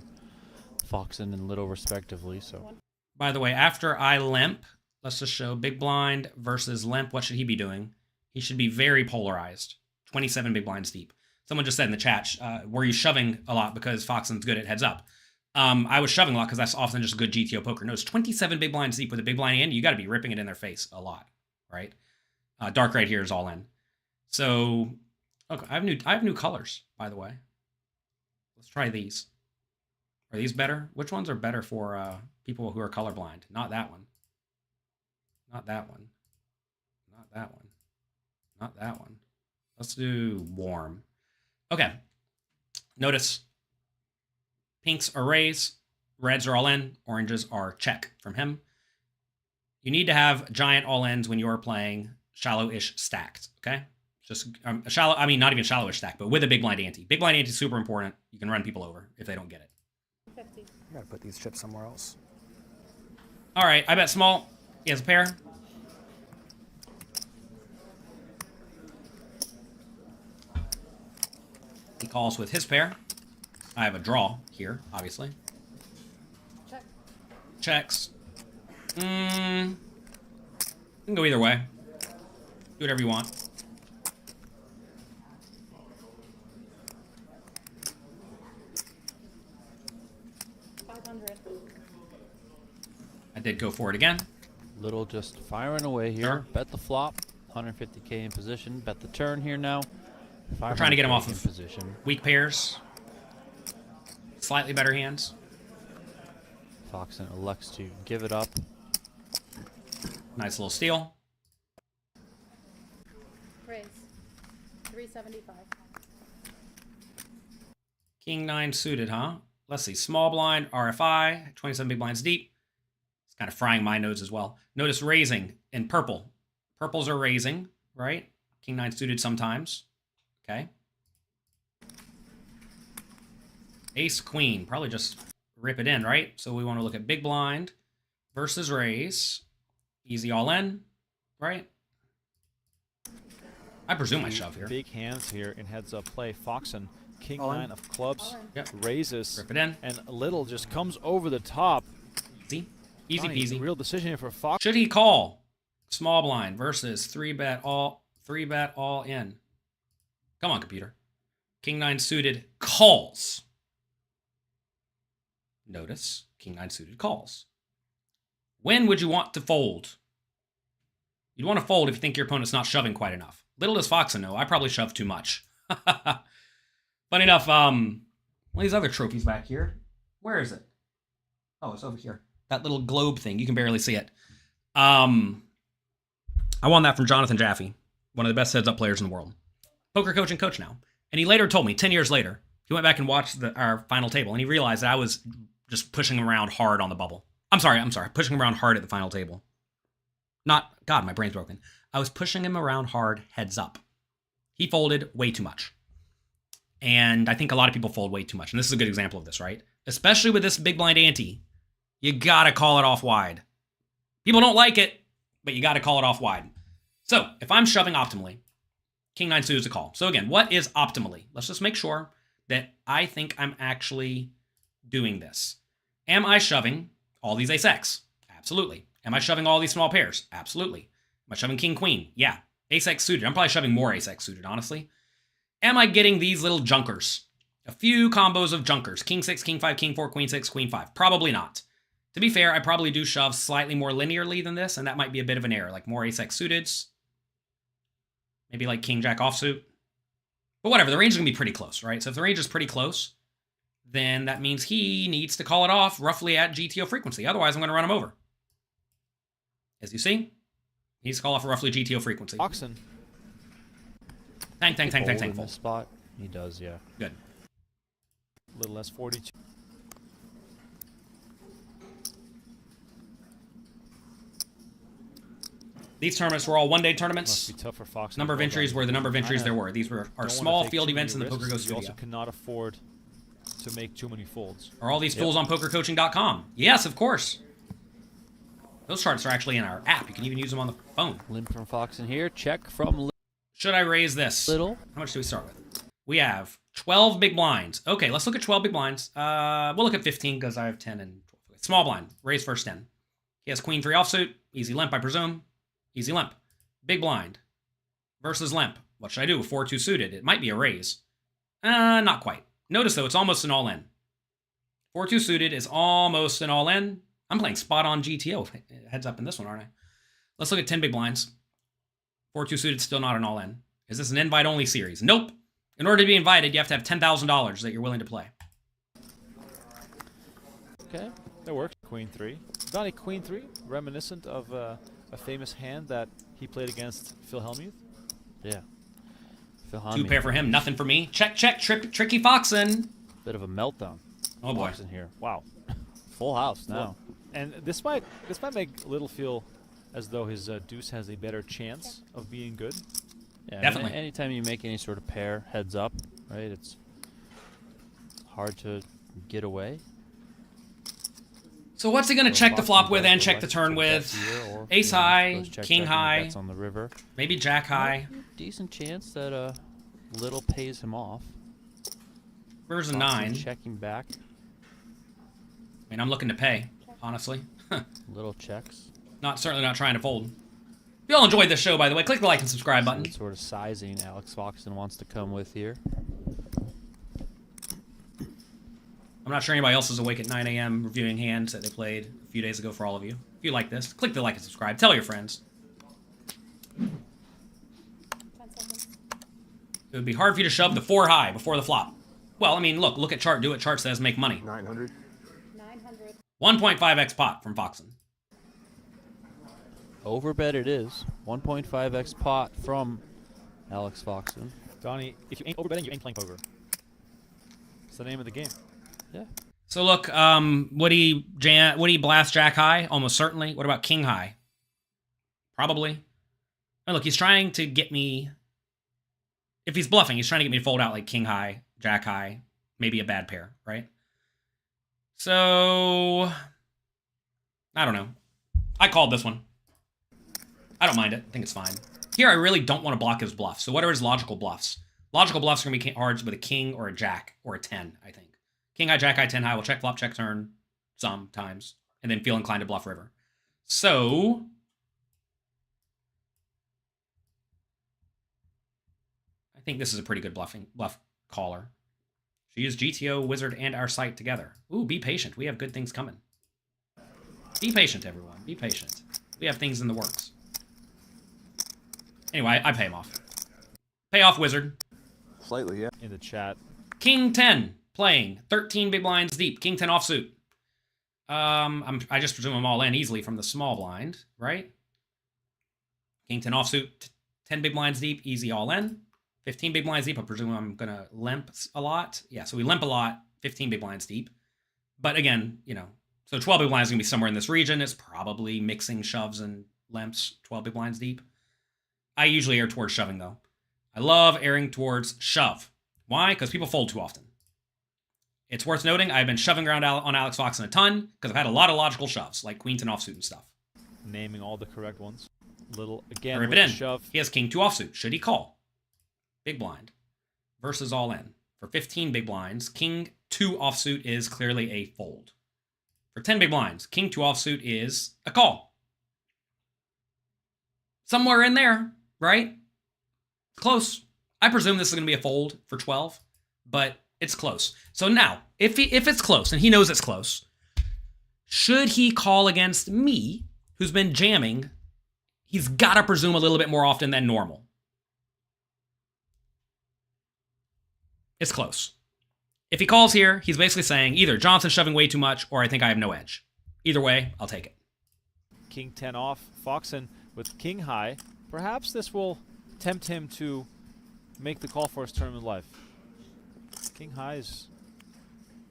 Foxen and Little respectively. So, By the way, after I limp, let's just show big blind versus limp. What should he be doing? He should be very polarized. 27 big blinds deep. Someone just said in the chat, were you shoving a lot because Foxen's good at heads up? I was shoving a lot because that's often just good GTO poker. Notice 27 big blinds deep with a big blind hand. You got to be ripping it in their face a lot, right? Dark right here is all in. So, look, I have new colors, by the way. Let's try these. Are these better? Which ones are better for people who are colorblind. Not that one. Not that one. Not that one. Not that one. Let's do warm. Okay. Notice pinks are raise, reds are all in, oranges are check from him. You need to have giant all ins when you're playing shallow-ish stacked, okay? Just shallow, I mean, not even shallow-ish stack, but with a big blind ante. Big blind ante is super important. You can run people over if they don't get it. 50. I gotta put these chips somewhere else. All right, I bet small. He has a pair. He calls with his pair. I have a draw here, obviously. Check. Checks. You can go either way. Do whatever you want. I did go for it again. Little just firing away here. Sure. Bet the flop. 150K in position. Bet the turn here now. We're trying to get him off 500K of in position. weak pairs. Slightly better hands. Foxen elects to give it up. Nice little steal. Raise. 375. King 9 suited, huh? Let's see. Small blind, RFI, 27 big blinds deep. It's kind of frying my nose as well. Notice raising in purple. Purples are raising, right? King 9 suited sometimes. Okay. Ace queen. Probably just rip it in, right? So we want to look at big blind versus raise. Easy all in, right? I presume I shove here. Big hands here in heads-up play. Foxen, king All in. 9 of clubs, Yep. raises, Rip it in. and Little just comes over the top. Easy. Easy Johnny, peasy. Real decision here for Fox. Should he call small blind versus 3-bet all in? Come on, computer. King 9 suited calls. Notice King 9 suited calls. When would you want to fold? You'd want to fold if you think your opponent's not shoving quite enough. Little does Foxen know, I probably shove too much. Funny enough, one of these other trophies back here. Where is it? Oh, it's over here. That little globe thing. You can barely see it. I won that from Jonathan Jaffe, one of the best heads-up players in the world. Poker coaching coach now. And he later told me, 10 years later, he went back and watched our final table, and he realized that I was just pushing him around hard on the bubble. I'm sorry, pushing him around hard at the final table. God, my brain's broken. I was pushing him around hard heads up. He folded way too much. And I think a lot of people fold way too much. And this is a good example of this, right? Especially with this big blind ante. You gotta call it off wide. People don't like it, but you gotta call it off wide. So, if I'm shoving optimally, King 9 suited is a call. So again, what is optimally? Let's just make sure that I think I'm actually doing this. Am I shoving all these ace-x? Absolutely. Am I shoving all these small pairs? Absolutely. Am I shoving king-queen? Yeah. Ace-x suited. I'm probably shoving more ace-x suited, honestly. Am I getting these little junkers? A few combos of junkers. King 6, king 5, king 4, queen 6, queen 5. Probably not. To be fair, I probably do shove slightly more linearly than this, and that might be a bit of an error, like more ace-x suiteds. Maybe like king-jack offsuit. But whatever, the range is going to be pretty close, right? So if the range is pretty close, then that means he needs to call it off roughly at GTO frequency. Otherwise, I'm going to run him over. As you see, he needs to call off roughly GTO frequency. Foxen. Thank, In fold. this spot. He does, yeah. Good. Little less 42. These tournaments were all one-day Must tournaments. be tough for Foxen. Number of entries were the number of entries there were. These were our small field events in the PokerGo You studio. also cannot afford to make too many folds. Are all these tools on PokerCoaching.com? Yes, of course. Those charts are actually in our app. You can even use them on the phone. Limp from Foxen here. Check from Should I raise this? Little. How much do we start with? We have 12 big blinds. Okay, let's look at 12 big blinds. We'll look at 15 because I have 10 and 12. Small blind. Raise first 10. He has queen 3 offsuit. Easy limp, I presume. Easy limp. Big blind. Versus limp. What should I do? 4-2 suited. It might be a raise. Not quite. Notice, though, it's almost an all-in. 4-2 suited is almost an all-in. I'm playing spot-on GTO. Heads up in this one, aren't I? Let's look at 10 big blinds. 4-2 suited, still not an all-in. Is this an invite-only series? Nope. In order to be invited, you have to have $10,000 that you're willing to play. Okay. That works. Queen 3. Donnie, Queen 3, reminiscent of a famous hand that he played against Phil Hellmuth. Yeah. Phil 2 Hellmuth. pair for him, nothing for me. Check, check, tricky Foxen. Bit of a meltdown. Oh boy. Foxen here. Wow. Full house now. And this might make Little feel as though his deuce has a better chance of being good. Yeah, Definitely. Anytime you make any sort of pair heads up, right, it's hard to get away. So what's he gonna So check the Foxen flop with does and the check the left turn check with? bet here, or, Ace you know, high, goes check, king check, and high, bets on the river. maybe jack high. Decent chance that Little pays him off. River's a Foxen 9. Checking back. I mean, I'm looking to pay, honestly. Little checks. Certainly not trying to fold. If you all enjoyed this show, by the way, click the like and subscribe button. What sort of sizing Alex Foxen wants to come with here. I'm not sure anybody else is awake at 9 a.m. reviewing hands that they played a few days ago for all of you. If you like this, click the like and subscribe. Tell your friends. 10 seconds. It would be hard for you to shove the 4 high before the flop. Well, I mean, look at chart. Do what chart says. Make money. 900. 900. 1.5x pot from Foxen. Overbet it is. 1.5x pot from Alex Foxen. Donnie, if you ain't overbetting, you ain't playing poker. It's the name of the game. Yeah. So look, would he blast jack high? Almost certainly. What about king high? Probably. And look, he's trying to get me. If he's bluffing, he's trying to get me to fold out like king high, jack high, maybe a bad pair, right? So I don't know. I called this one. I don't mind it. I think it's fine. Here, I really don't want to block his bluffs. So what are his logical bluffs? Logical bluffs are going to be hard with a king or a jack or a 10, I think. King high, jack high, 10 high will check flop, check turn sometimes, and then feel inclined to bluff river. So I think this is a pretty good bluff caller. She used GTO, Wizard, and our site together. Ooh, be patient. We have good things coming. Be patient, everyone. Be patient. We have things in the works. Anyway, I pay him off. Pay off, Wizard. Slightly, yeah. In the chat. King 10 playing 13 big blinds deep. King 10 offsuit. I just presume I'm all in easily from the small blind, right? King 10 offsuit, 10 big blinds deep, easy all in. 15 big blinds deep, I presume I'm gonna limp a lot. Yeah, so we limp a lot, 15 big blinds deep. But again, you know, so 12 big blinds is gonna be somewhere in this region. It's probably mixing shoves and limps, 12 big blinds deep. I usually err towards shoving though. I love erring towards shove. Why? Because people fold too often. It's worth noting I've been shoving around on Alex Foxen a ton because I've had a lot of logical shoves, like queen 10 offsuit and stuff. Naming all the correct ones. Little, again, Rip with it the in. shove. He has king 2 offsuit. Should he call? Big blind versus all in. For 15 big blinds, king 2 offsuit is clearly a fold. For 10 big blinds, king 2 offsuit is a call. Somewhere in there, right? Close. I presume this is going to be a fold for 12, but it's close. So now, if it's close, and he knows it's close, should he call against me, who's been jamming? He's got to presume a little bit more often than normal. It's close. If he calls here, he's basically saying either Johnson's shoving way too much or I think I have no edge. Either way, I'll take it. King 10 off. Foxen with king high. Perhaps this will tempt him to make the call for his tournament life. King high is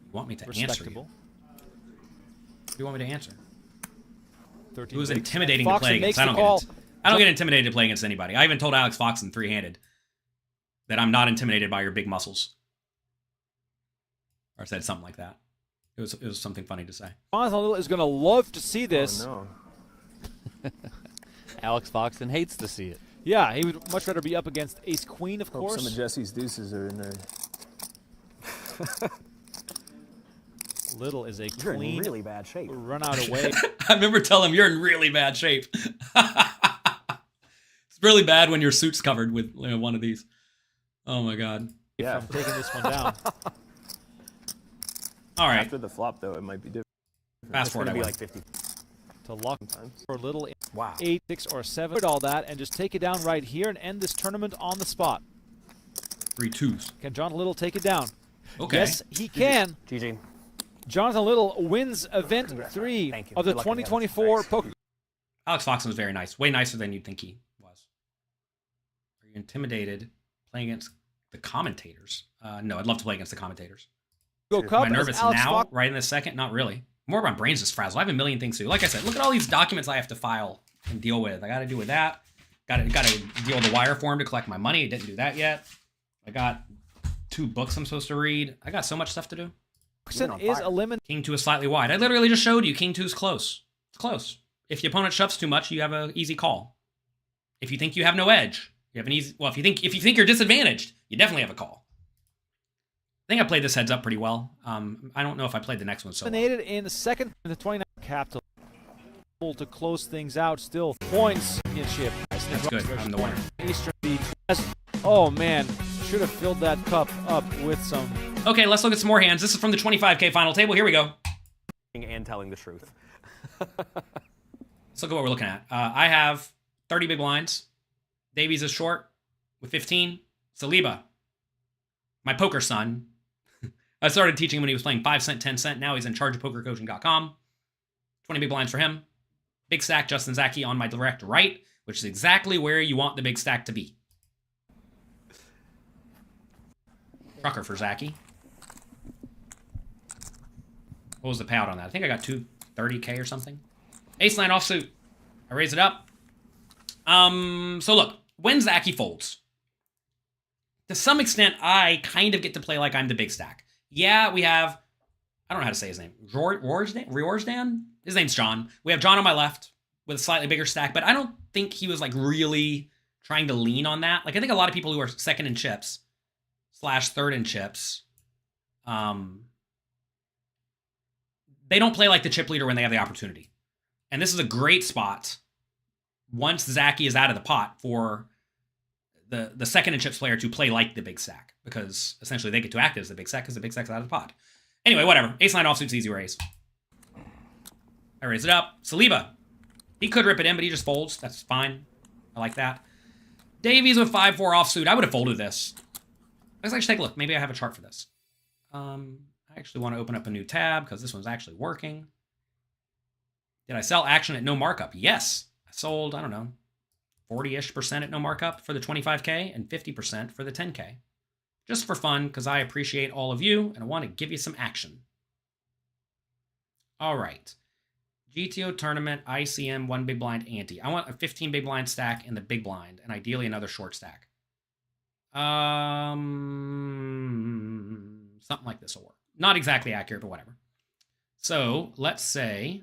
You want me to answer you? respectable. You want me to answer? 13 It was bigs. intimidating to Foxen play makes against. the call. I don't get intimidated to play against anybody. I even told Alex Foxen three-handed that I'm not intimidated by your big muscles. Or said something like that. It was something funny to say. Jonathan Little is going to love to see this. Oh, no. Alex Foxen hates to see it. Yeah, he would much rather be up against ace queen, of Hope course. some of Jesse's deuces are in there. Little is a You're in clean really bad shape. run out away. I remember telling him you're in really bad shape. It's really bad when your suit's covered with one of these. Oh my god. Yeah. From taking this one down. All right. After the flop, though, it might be different. Fast It's forward. gonna I be win. like 50. To lock Sometimes. for Little Wow. 8, 6, or 7. All that and just take it down right here and end this tournament on the spot. 3 2s. Can John Little take it down? Okay. Yes, he can. GG. Jonathan Little wins event 3 Thank you. of the Good luck in the others. 2024 Thanks. Poker. Alex Foxen was very nice. Way nicer than you'd think he was. Are you intimidated playing against the commentators? No, I'd love to play against the commentators. Go Cup Am I as nervous Alex now, Fox- right in this second? Not really. More my brain's just frazzled. I have a million things to do. Like I said, look at all these documents I have to file and deal with. I got to deal with that. Got to deal with the wire form to collect my money. Didn't do that yet. I got 2 books I'm supposed to read. I got so much stuff to do. Foxen is eliminated. King 2 is slightly wide. I literally just showed you King 2 is close. It's close. If your opponent shoves too much, you have an easy call. If you think you have no edge, you have an easy. Well, if you think you're disadvantaged, you definitely have a call. I think I played this heads up pretty well. I don't know if I played the next one so well. Eliminated in the second in the 29 capital. Able to close things out. Still points championship. That's good. I'm the winner. Eastern Beach. Oh man, should have filled that cup up with some. Okay, let's look at some more hands. This is from the 25K final table. Here we go. And telling the truth. Let's look at what we're looking at. I have 30 big blinds. Davies is short with 15. Saliba, my poker son. I started teaching him when he was playing 5 cent, 10 cent. Now he's in charge of PokerCoaching.com. 20 big blinds for him. Big stack, Justin Zaki on my direct right, which is exactly where you want the big stack to be. Trucker for Zaki. What was the payout on that? I think I got 230K or something. Ace-9 offsuit. I raise it up. So look, when Zaki folds, to some extent, I kind of get to play like I'm the big stack. Yeah, we have, I don't know how to say his name. Riorsdan? His name's John. We have John on my left with a slightly bigger stack, but I don't think he was like really trying to lean on that. Like I think a lot of people who are second in chips / third in chips, they don't play like the chip leader when they have the opportunity. And this is a great spot once Zaki is out of the pot for the second in chips player to play like the big stack, because essentially they get to act as the big stack because the big stack's out of the pot. Anyway, whatever. Ace-9 offsuit's easy raise. I raise it up. Saliba. He could rip it in, but he just folds. That's fine. I like that. Davies with 5-4 offsuit. I would have folded this. Let's actually take a look. Maybe I have a chart for this. I actually want to open up a new tab because this one's actually working. Did I sell action at no markup? Yes. I sold, I don't know, 40-ish% at no markup for the 25K and 50% for the 10K. Just for fun, because I appreciate all of you, and I want to give you some action. All right. GTO tournament, ICM, 1 big blind ante. I want a 15 big blind stack in the big blind, and ideally another short stack. Something like this will work. Not exactly accurate, but whatever. So, let's say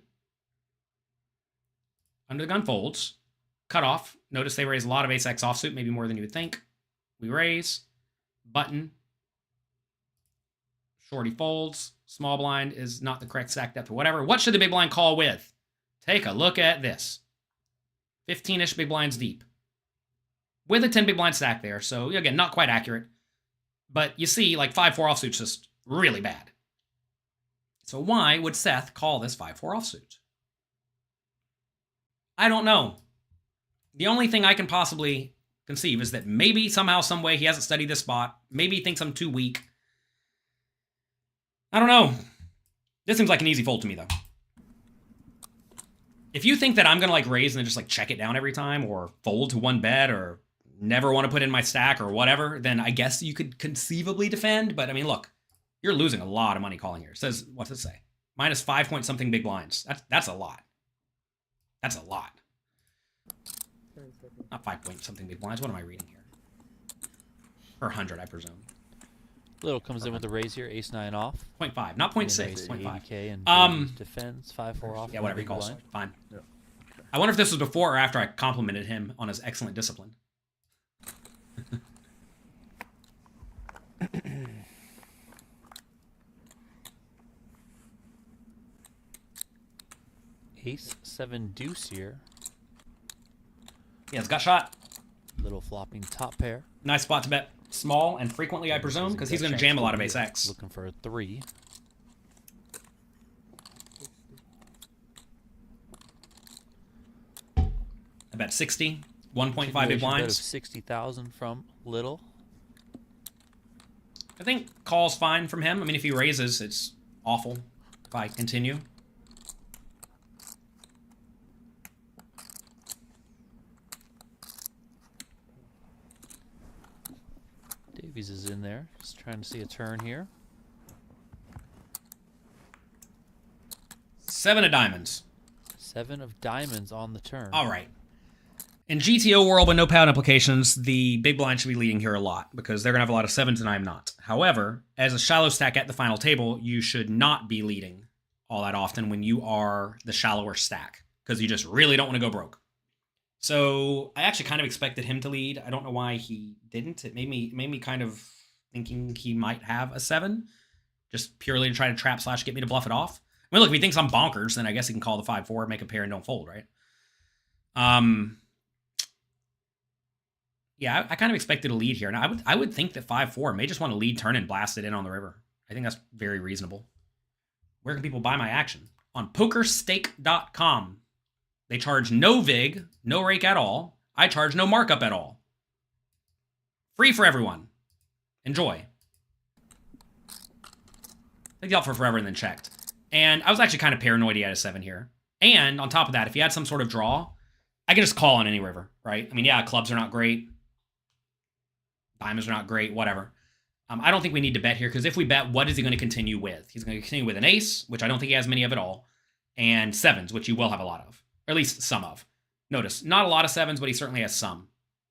under the gun folds, cut off. Notice they raise a lot of ace-x offsuit, maybe more than you would think. We raise. Button. Shorty folds. Small blind is not the correct stack depth or whatever. What should the big blind call with? Take a look at this. 15-ish big blinds deep. With a 10 big blind stack there. So, again, not quite accurate. But you see, like, 5-4 offsuit's just really bad. So why would Seth call this 5-4 offsuit? I don't know. The only thing I can possibly conceive is that maybe somehow, some way, he hasn't studied this spot. Maybe he thinks I'm too weak. I don't know. This seems like an easy fold to me, though. If you think that I'm going to, like, raise and then just, like, check it down every time, or fold to 1 bet, or never want to put in my stack, or whatever, then I guess you could conceivably defend. But, I mean, look, you're losing a lot of money calling here. It says, what's it say? Minus 5 point something big blinds. That's a lot. That's a lot. Not 5 point something big blinds. What am I reading here? Per 100, I presume. Little comes in with the raise here, ace-9 off. 0.5, not 0.6, Raise 0.5. 80K and defends 5-4 off. Yeah, whatever he big calls. blind. Fine. Yeah. I wonder if this was before or after I complimented him on his excellent discipline. Ace-7 deuce here. Yeah, it's got shot. Little flopping top pair. Nice spot to bet small and frequently, I presume, because he's going to jam a lot of ace-x. Looking for a 3. I bet 60. 1.5 big Bet of blinds. 60,000 from Little. I think call's fine from him. I mean, if he raises, it's awful. if I continue. Davies is in there. Just trying to see a turn here. 7 of diamonds. 7 of diamonds on the turn. All right. In GTO world with no payout implications, the big blind should be leading here a lot because they're going to have a lot of 7s and I'm not. However, as a shallow stack at the final table, you should not be leading all that often when you are the shallower stack because you just really don't want to go broke. So I actually kind of expected him to lead. I don't know why he didn't. It made me kind of thinking he might have a 7 just purely to try to trap / get me to bluff it off. I mean, look, if he thinks I'm bonkers, then I guess he can call the 5-4, make a pair, and don't fold, right? Yeah, I kind of expected a lead here. Now, I would think that 5-4 may just want to lead turn and blast it in on the river. I think that's very reasonable. Where can people buy my action? On PokerStake.com. They charge no VIG, no rake at all. I charge no markup at all. Free for everyone. Enjoy. Take the offer forever and then checked. And I was actually kind of paranoid he had a 7 here. And on top of that, if he had some sort of draw, I could just call on any river, right? I mean, yeah, clubs are not great. Diamonds are not great, whatever. I don't think we need to bet here, because if we bet, what is he going to continue with? He's going to continue with an ace, which I don't think he has many of at all, and 7s, which he will have a lot of, or at least some of. Notice, not a lot of 7s, but he certainly has some,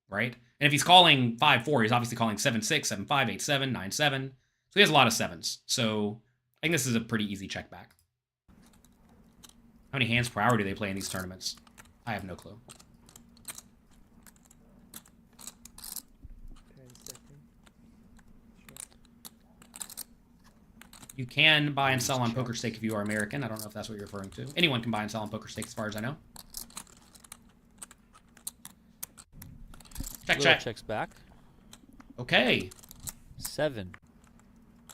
right? And if he's calling 5-4, he's obviously calling 7-6, 7-5, 8-7, 9-7. So he has a lot of 7s. So I think this is a pretty easy check back. How many hands per hour do they play in these tournaments? I have no clue. You can buy and sell on PokerStake if you are American. I don't know if that's what you're referring to. Anyone can buy and sell on PokerStake as far as I know. Check, check. Checks back. Okay. 7.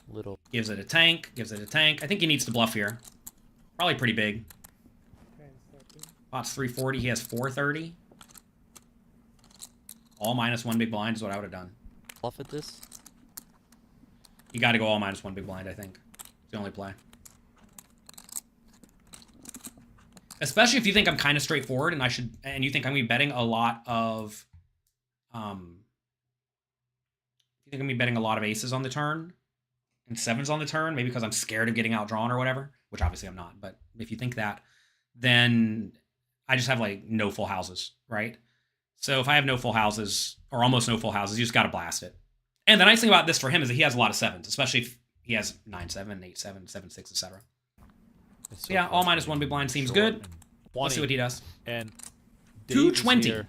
Little. Gives it a tank. Gives it a tank. I think he needs to bluff here. Probably pretty big. Pot's 340. He has 430. All -1 big blind is what I would have done. Bluff at this. You got to go all -1 big blind, I think. It's the only play. Especially if you think I'm kind of straightforward and you think I'm going to be betting a lot of, you think I'm going to be betting a lot of aces on the turn and 7s on the turn, maybe because I'm scared of getting outdrawn or whatever, which obviously I'm not. But if you think that, then I just have like no full houses, right? So if I have no full houses or almost no full houses, you just got to blast it. And the nice thing about this for him is that he has a lot of 7s, especially if he has 9-7, 8-7, 7-6, etc. So yeah, all -1 big blind seems good. Let's see what he does. And 220.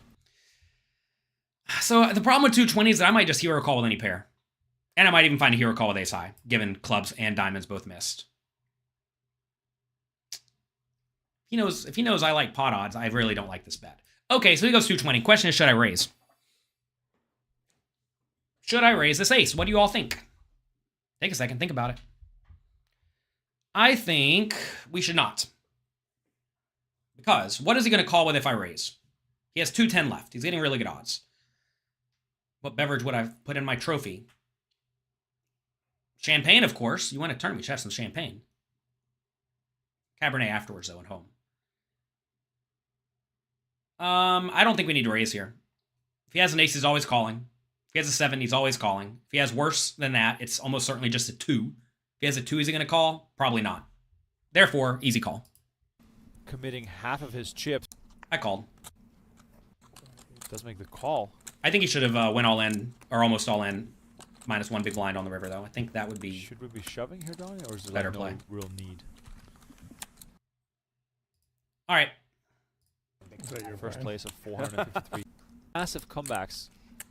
So the problem with 220 is that I might just hero call with any pair. And I might even find a hero call with ace high, given clubs and diamonds both missed. If he knows I like pot odds, I really don't like this bet. Okay, so he goes 220. Question is, should I raise? Should I raise this ace? What do you all think? Take a second, think about it. I think we should not. Because what is he going to call with if I raise? He has 210 left. He's getting really good odds. What beverage would I put in my trophy? Champagne, of course. You want to turn, we should have some champagne. Cabernet afterwards, though, at home. I don't think we need to raise here. If he has an ace, he's always calling. If he has a 7, he's always calling. If he has worse than that, it's almost certainly just a 2. If he has a 2, is he going to call? Probably not. Therefore, easy call. committing half of his chips. I called. Does make the call. I think he should have went all in, or almost all in, -1 big blind on the river, though. I think that would be... Should we be shoving here, Donnie, or is there better like, play. no real need? All right. First place of 453. Massive comebacks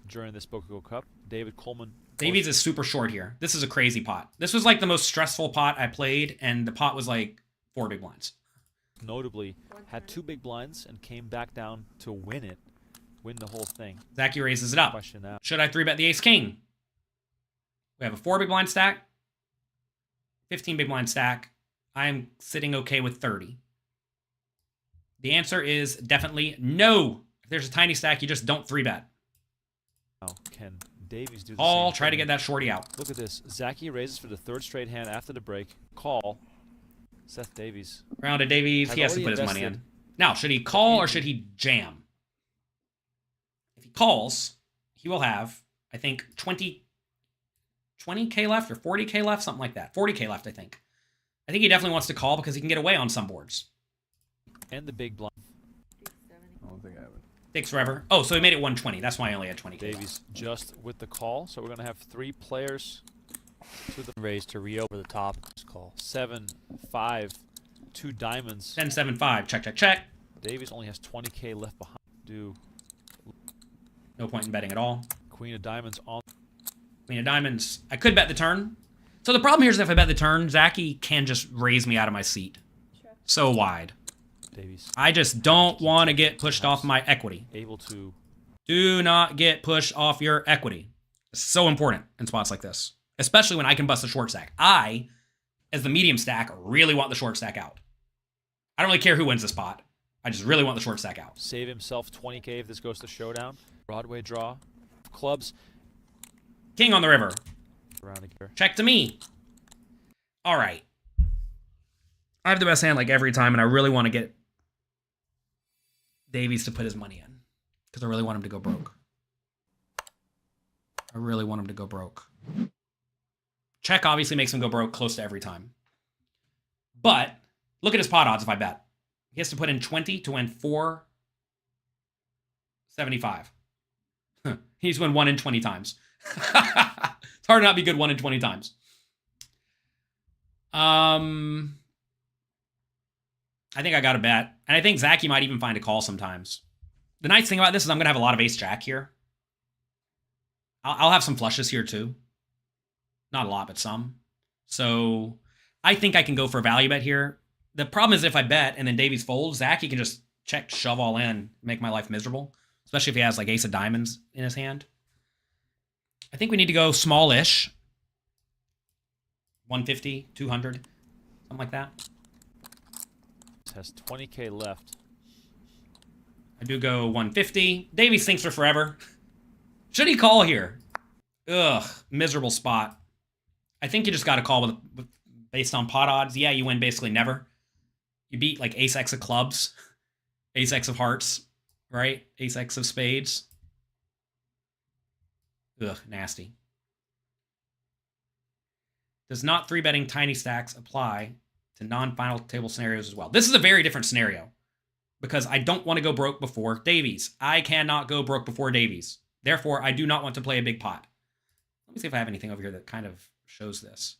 during this PokerGo Cup. David Coleman. Davies is super short here. This is a crazy pot. This was like the most stressful pot I played, and the pot was like 4 big blinds. Notably, had 2 big blinds and came back down to win it. Win the whole thing. Zachy raises it up. Question now. Should I 3-bet the ace-king? We have a 4 big blind stack, 15 big blind stack. I'm sitting okay with 30. The answer is definitely no. If there's a tiny stack, you just don't 3-bet. Now, can Davies do the All same try to thing? get that shorty out. Look at this. Zachy raises for the 3rd straight hand after the break. Call. Seth Davies. Round to Davies. He has to I've put his already money in. invested Now, should he call or should he jam? If he calls, he will have, I think, 20K left or 40K left, something like that. 40K left, I think. I think he definitely wants to call because he can get away on some boards. And the big blind. I don't think I have it. Takes forever. Oh, so he made it 120. That's why I only had 20K. Davies just with the call. So we're going to have 3 players to the Raise to reopen the top. Call. 7, 5, 2 diamonds. 10, 7, 5. Check, check, check. Davies only has 20K left behind. Do No point in betting at all. Queen of diamonds on. Queen of diamonds. I could bet the turn. So the problem here is if I bet the turn, Zachy can just raise me out of my seat. So wide. Davies I just don't want to get pushed off my equity. able to. Do not get pushed off your equity. It's so important in spots like this. Especially when I can bust a short stack. I, as the medium stack, really want the short stack out. I don't really care who wins the spot. I just really want the short stack out. Save himself 20K if this goes to showdown. Broadway draw. Clubs. King on the river. Around here. Check to me. All right. I have the best hand like every time, and I really want to get Davies to put his money in because I really want him to go broke. I really want him to go broke. Check obviously makes him go broke close to every time. But look at his pot odds if I bet. He has to put in 20 to win 475. He's won 1 in 20 times. It's hard to not be good 1 in 20 times. I think I got to bet. And I think Zachy might even find a call sometimes. The nice thing about this is I'm going to have a lot of ace-jack here. I'll have some flushes here too. Not a lot, but some. So I think I can go for a value bet here. The problem is if I bet and then Davies folds, Zachy can just check, shove all in, make my life miserable. Especially if he has like ace of diamonds in his hand. I think we need to go smallish. 150, 200, something like that. Has 20K left. I do go 150. Davies thinks for forever. Should he call here? Ugh, miserable spot. I think you just got to call with based on pot odds. Yeah, you win basically never. You beat like ace-x of clubs, ace-x of hearts, right? Ace-x of spades. Ugh, nasty. Does not 3-betting tiny stacks apply to non-final table scenarios as well? This is a very different scenario because I don't want to go broke before Davies. I cannot go broke before Davies. Therefore, I do not want to play a big pot. Let me see if I have anything over here that kind of shows this.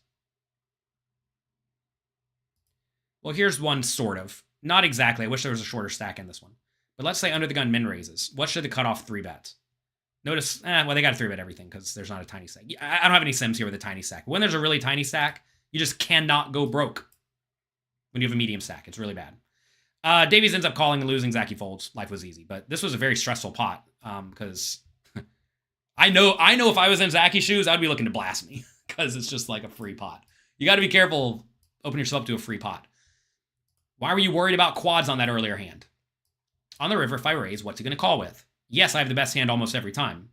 Well, here's one sort of. Not exactly. I wish there was a shorter stack in this one. But let's say under the gun min raises. What should the cutoff 3-bet? Notice, well, they got to 3-bet everything because there's not a tiny stack. I don't have any sims here with a tiny stack. When there's a really tiny stack, you just cannot go broke. When you have a medium stack, it's really bad. Davies ends up calling and losing. Zachy folds. Life was easy. But this was a very stressful pot because I know if I was in Zachy's shoes, I'd be looking to blast me because it's just like a free pot. You got to be careful. Open yourself to a free pot. Why were you worried about quads on that earlier hand? On the river, if I raise, what's he going to call with? Yes, I have the best hand almost every time.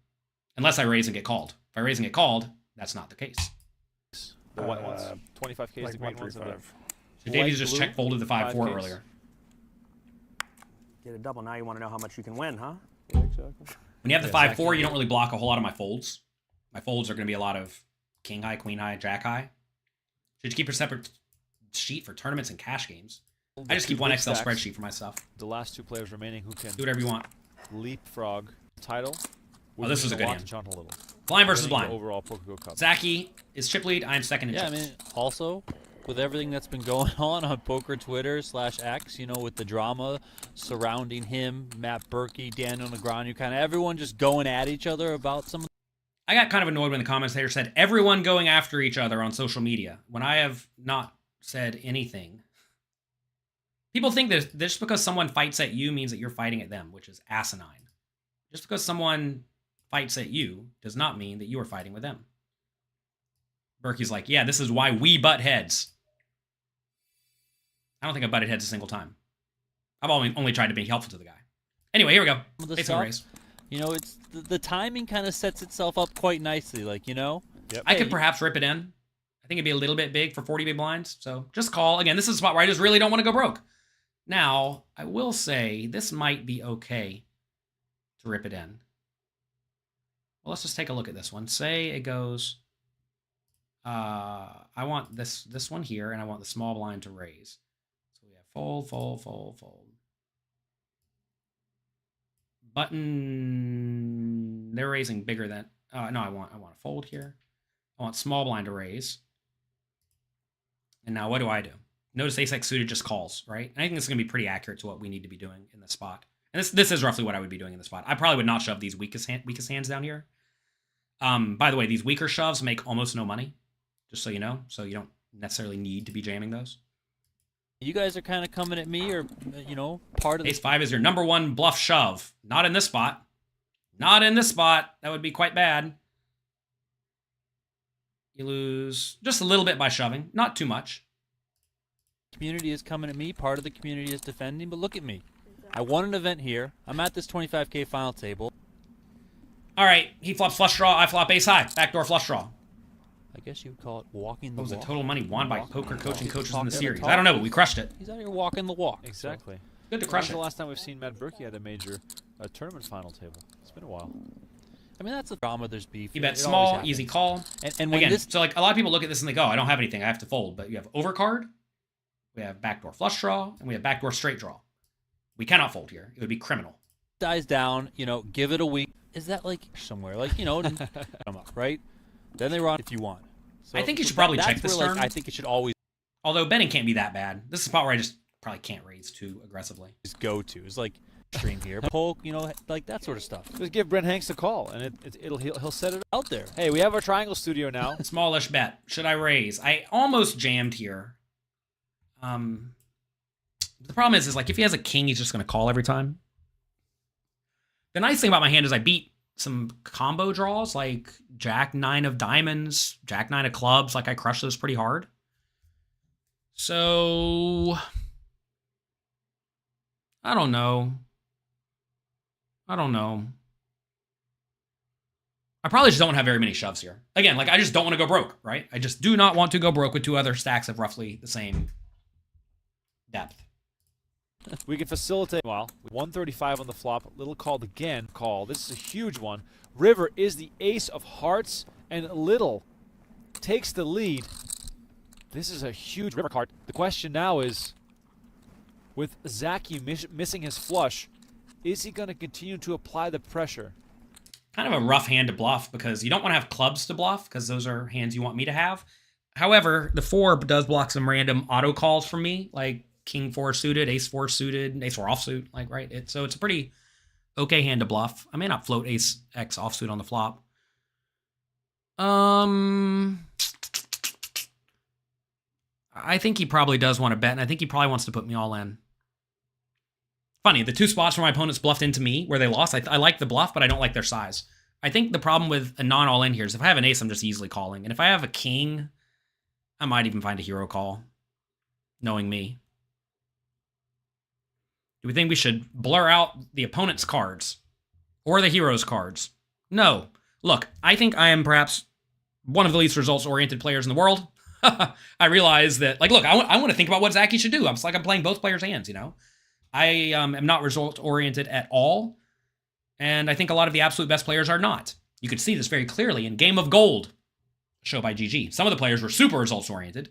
Unless I raise and get called. If I raise and get called, that's not the case. The white ones. 25K is Like the green ones. And the 135. So Davies light just blue, check folded the 5-4 5Ks. earlier. Get a double. Now you want to know how much you can win, huh? Yeah, exactly. When you have the Yeah, 5-4, you don't really block a whole lot of my folds. My folds are going to be a lot of king high, queen high, jack high. Should you keep a separate sheet for tournaments and cash games? I just keep one Excel spreadsheet for myself. The last 2 players remaining who can Do whatever you want. leapfrog title. Oh, this is a good Watch hand. John a little. Blind versus Winning the blind. Overall PokerGo Cup. Zachy is chip lead. I'm second in Yeah, I chips. mean, also, with everything that's been going on Poker Twitter /X, you know, with the drama surrounding him, Matt Berkey, Daniel Negreanu, kind of everyone just going at each other about some of I got kind of annoyed when the commentator said, everyone going after each other on social media, when I have not said anything. People think that just because someone fights at you means that you're fighting at them, which is asinine. Just because someone fights at you does not mean that you are fighting with them. Berkey's like, yeah, this is why we butt heads. I don't think I butted heads a single time. I've only tried to be helpful to the guy. Anyway, here we go. the Face stuff. raise. You know, it's the timing kind of sets itself up quite nicely, like, you know. Yep. I Hey, could perhaps rip it in. I think it'd be a little bit big for 40 big blinds. So just call. Again, this is a spot where I just really don't want to go broke. Now, I will say this might be okay to rip it in. Well, let's just take a look at this one. Say it goes, I want this one here, and I want the small blind to raise. So we have fold, fold, fold, fold. Button, they're raising bigger than, no, I want a fold here. I want small blind to raise. And now what do? Notice ace-x suited just calls, right? And I think this is going to be pretty accurate to what we need to be doing in this spot. And this is roughly what I would be doing in this spot. I probably would not shove these weakest hands down here. By the way, these weaker shoves make almost no money, just so you know. So you don't necessarily need to be jamming those. You guys are kind of coming at me, or, you know, part of the... Ace-5 is your number one bluff shove. Not in this spot. Not in this spot. That would be quite bad. You lose just a little bit by shoving. Not too much. Community is coming at me. Part of the community is defending, but look at me. I won an event here. I'm at this 25K final table. All right, he flops flush draw. I flop ace high. Backdoor flush draw. I guess you would call it walking the What was walk. the total money won by poker coaching coaches in the Talk series? talk. I don't know, but we crushed it. He's out here walking the walk. Exactly. Good to When's crush the it. last time we've seen Matt Berkey at a major tournament final table? It's been a while. I mean, that's the drama. There's beef. You bet It always small, happens. easy call. And when Again, this... so like a lot of people look at this and they go, oh, I don't have anything. I have to fold. But you have overcard, we have backdoor flush draw, and we have backdoor straight draw. We cannot fold here. It would be criminal. dies down, you know, give it a week. Is that like somewhere? Like, you know, come up, right? Then they run if you want. So, I think you should probably check that's this where, turn. like, I think it should always Although betting can't be that bad. This is a spot where I just probably can't raise too aggressively. go to. It's like stream here, poke, you know, like that sort of stuff. Just give Brent Hanks a call, and he'll set it out there. Hey, we have our triangle studio now. Smallish bet. Should I raise? I almost jammed here. The problem is like if he has a king, he's just going to call every time. The nice thing about my hand is I beat some combo draws like Jack 9 of diamonds, Jack 9 of clubs. Like I crushed those pretty hard. So I don't know. I probably just don't have very many shoves here. Again, like I just don't want to go broke, right? I just do not want to go broke with two other stacks of roughly the same depth. We can facilitate. Well, 135 on the flop. Little called again. Call. This is a huge one. River is the ace of hearts, and Little takes the lead. This is a huge river card. The question now is, with Zaki missing his flush, is he going to continue to apply the pressure? Kind of a rough hand to bluff because you don't want to have clubs to bluff because those are hands you want me to have. However, the 4 does block some random auto calls from me, like King 4 suited, Ace 4 suited, Ace 4 offsuit, like right. So it's a pretty okay hand to bluff. I may not float Ace X offsuit on the flop. I think he probably does want to bet, and I think he probably wants to put me all in. Funny, the two spots where my opponents bluffed into me, where they lost, I like the bluff, but I don't like their size. I think the problem with a non-all-in here is if I have an ace, I'm just easily calling. And if I have a king, I might even find a hero call, knowing me. Do we think we should blur out the opponent's cards or the hero's cards? No. Look, I think I am perhaps one of the least results-oriented players in the world. I realize that, like, look, I want to think about what Zaki should do. I'm playing both players' hands, you know? I am not result-oriented at all, and I think a lot of the absolute best players are not. You could see this very clearly in Game of Gold, a show by GG. Some of the players were super results-oriented.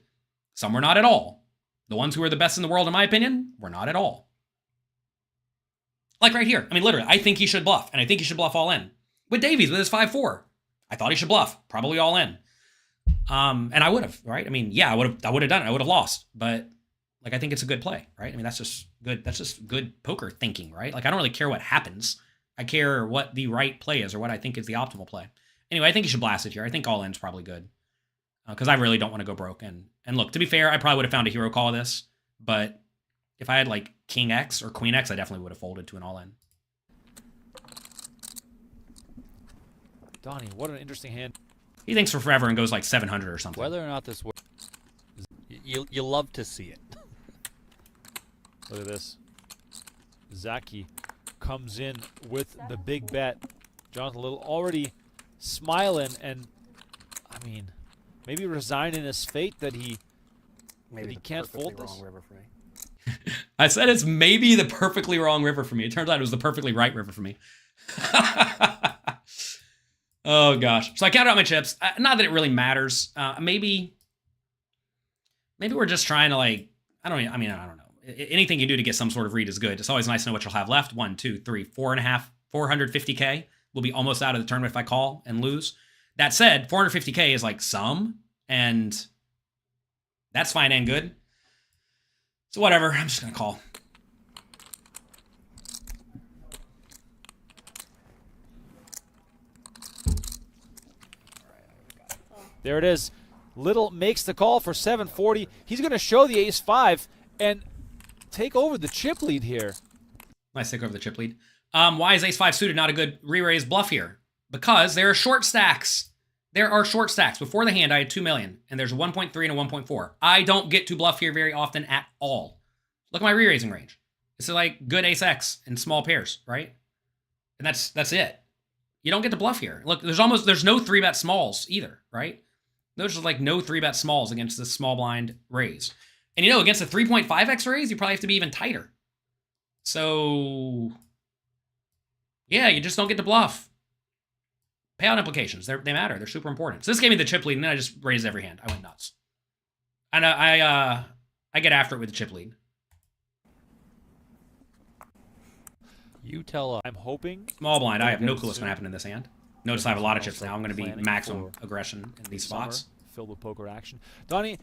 Some were not at all. The ones who were the best in the world, in my opinion, were not at all. Like right here. I mean, literally, I think he should bluff, and I think he should bluff all in. With Davies, with his 5-4, I thought he should bluff, probably all in. And I would have, right? I mean, yeah, I would have done it. I would have lost, but like, I think it's a good play, right? I mean, that's just good poker thinking, right? Like, I don't really care what happens. I care what the right play is or what I think is the optimal play. Anyway, I think you should blast it here. I think all in's probably good because I really don't want to go broke. And look, to be fair, I probably would have found a hero call this, but if I had like King X or Queen X, I definitely would have folded to an all in. Donnie, what an interesting hand. He thinks for forever and goes like 700 or something. Whether or not this works, you love to see it. Look at this. Zaki comes in with the big bet. Jonathan Little already smiling, and I mean, maybe resign in his fate that he Maybe he the can't perfectly fold this? wrong river for me. I said it's maybe the perfectly wrong river for me. It turns out it was the perfectly right river for me. Oh gosh. So I counted out my chips. Not that it really matters. Maybe we're just trying to like, I don't know. Anything you do to get some sort of read is good. It's always nice to know what you'll have left. 1, 2, 3, 450K. We'll be almost out of the tournament if I call and lose. That said, 450K is like some, and that's fine and good. So whatever, I'm just gonna call. There it is. Little makes the call for 740. He's going to show the ace-5 and take over the chip lead here. Nice take over the chip lead. Why is ace-5 suited not a good re-raise bluff here? Because there are short stacks. There are short stacks. Before the hand, I had 2 million, and there's a 1.3 and a 1.4. I don't get to bluff here very often at all. Look at my re-raising range. It's like good ace-X in small pairs, right? And that's it. You don't get to bluff here. Look, there's no 3-bet smalls either, right? There's just like no 3-bet smalls against this small blind raise. And you know, against a 3.5x raise, you probably have to be even tighter. So, yeah, you just don't get to bluff. Payout implications, they matter. They're super important. So this gave me the chip lead, and then I just raised every hand. I went nuts. And I get after it with the chip lead. You tell I'm hoping. Small blind, I have no clue what's going to happen in this hand. Notice I have a lot of chips now. I'm going to be Planning maximum for aggression in these spots. Filled with poker action. Donnie,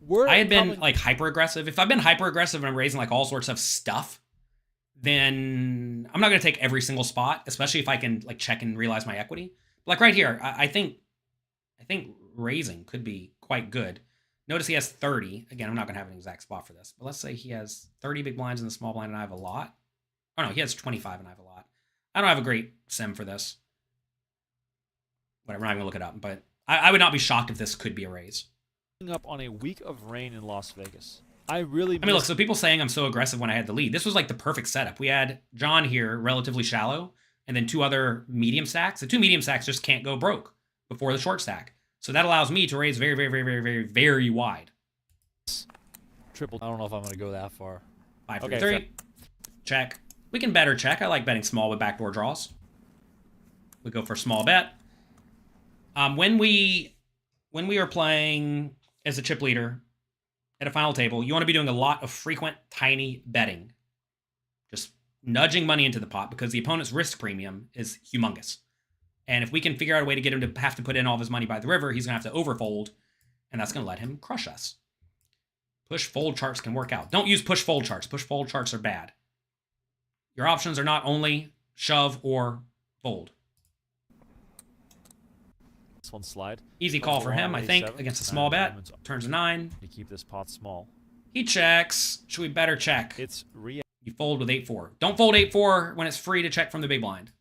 we're I had been coming- like hyper aggressive. If I've been hyper aggressive and I'm raising like all sorts of stuff, then I'm not going to take every single spot, especially if I can like check and realize my equity. Like right here, I think raising could be quite good. Notice he has 30. Again, I'm not going to have an exact spot for this, but let's say he has 30 big blinds in the small blind and I have a lot. Oh no, he has 25 and I have a lot. I don't have a great sim for this. Whatever, I'm not going to look it up, but I would not be shocked if this could be a raise. up on a week of rain in Las Vegas. I mean, look, so people saying I'm so aggressive when I had the lead. This was like the perfect setup. We had John here, relatively shallow, and then 2 other medium stacks. The 2 medium stacks just can't go broke before the short stack. So that allows me to raise very, very, very, very, very, very wide. triple. I don't know if I'm going to go that far. 5, Okay, 3, 3. Check. We can bet or check. I like betting small with backdoor draws. We go for a small bet. When we are playing as a chip leader at a final table, you want to be doing a lot of frequent, tiny betting. Just nudging money into the pot because the opponent's risk premium is humongous. And if we can figure out a way to get him to have to put in all of his money by the river, he's going to have to overfold, and that's going to let him crush us. Push-fold charts can work out. Don't use push-fold charts. Push-fold charts are bad. Your options are not only shove or fold. This one slide. Easy call for him, I think, A7, against a small bet. diamonds. Turns a 9. To keep this pot small. He checks. Should we bet or check? It's Riyadh You fold with 8-4. Don't fold 8-4 when it's free to check from the big blind.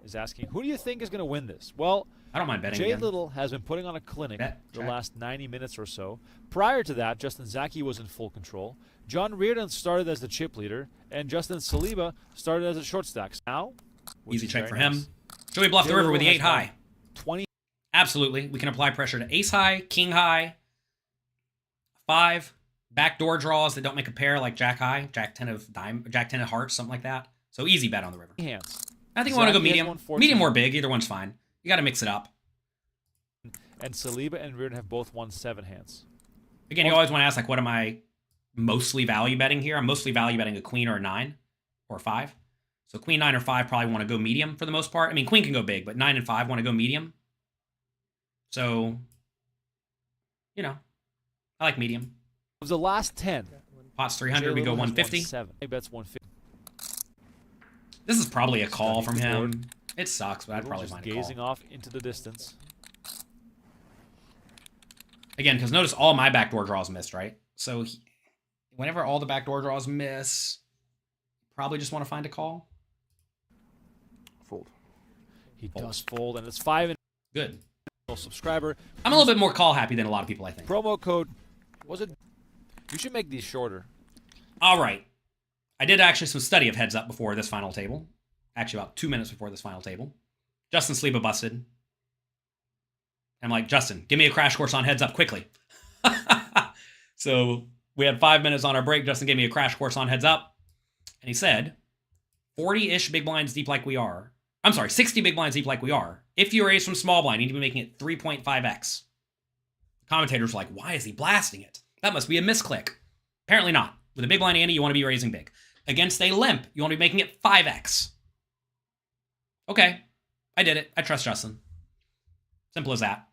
is asking, who do you think is going to win this? Well, I don't mind betting Jay again. Little has been putting on a clinic Bet, the check. last 90 minutes or so. Prior to that, Justin Zaki was in full control. John Reardon started as the chip leader, and Justin Saliba started as a short stack. Now, which Easy is check very for nice, him. Should we bluff Jay the river with the Little 8 has high? won 20. Absolutely. We can apply pressure to ace high, king high, 5, backdoor draws that don't make a pair like jack high, jack 10 of hearts, something like that. So easy bet on the river. Hands. I think we want to go Zaki has medium. 114. Medium or big, either one's fine. You got to mix it up. And Saliba and Reardon have both won 7 hands. Again, you always want to ask, like, what am I mostly value betting here? I'm mostly value betting a queen or a 9 or a 5. So queen, 9, or 5 probably want to go medium for the most part. I mean, queen can go big, but 9 and 5 want to go medium. So, you know, I like medium. Of the last 10, Pot's 300, we go 150. 7. He bets 150. This is probably a call Studying from the him. board. It sucks, but I'd Little probably just find a gazing call. off into the distance. Again, because notice all my backdoor draws missed, right? So whenever all the backdoor draws miss, probably just want to find a call. Fold. He Fold. does fold, and it's 5 and Good. subscriber. I'm a little bit more call happy than a lot of people, I think. Promo code, was it? You should make these shorter. All right. I did actually some study of heads up before this final table. Actually, about 2 minutes before this final table. Justin Saliba busted. I'm like, Justin, give me a crash course on heads up quickly. So we had 5 minutes on our break. Justin gave me a crash course on heads up. And he said, 40-ish big blinds deep like we are. I'm sorry, 60 big blinds deep like we are. If you raise from small blind, you need to be making it 3.5x. Commentators were like, why is he blasting it? That must be a misclick. Apparently not. With a big blind ante, you want to be raising big. Against a limp, you want to be making it 5x. Okay, I did it. I trust Justin. Simple as that.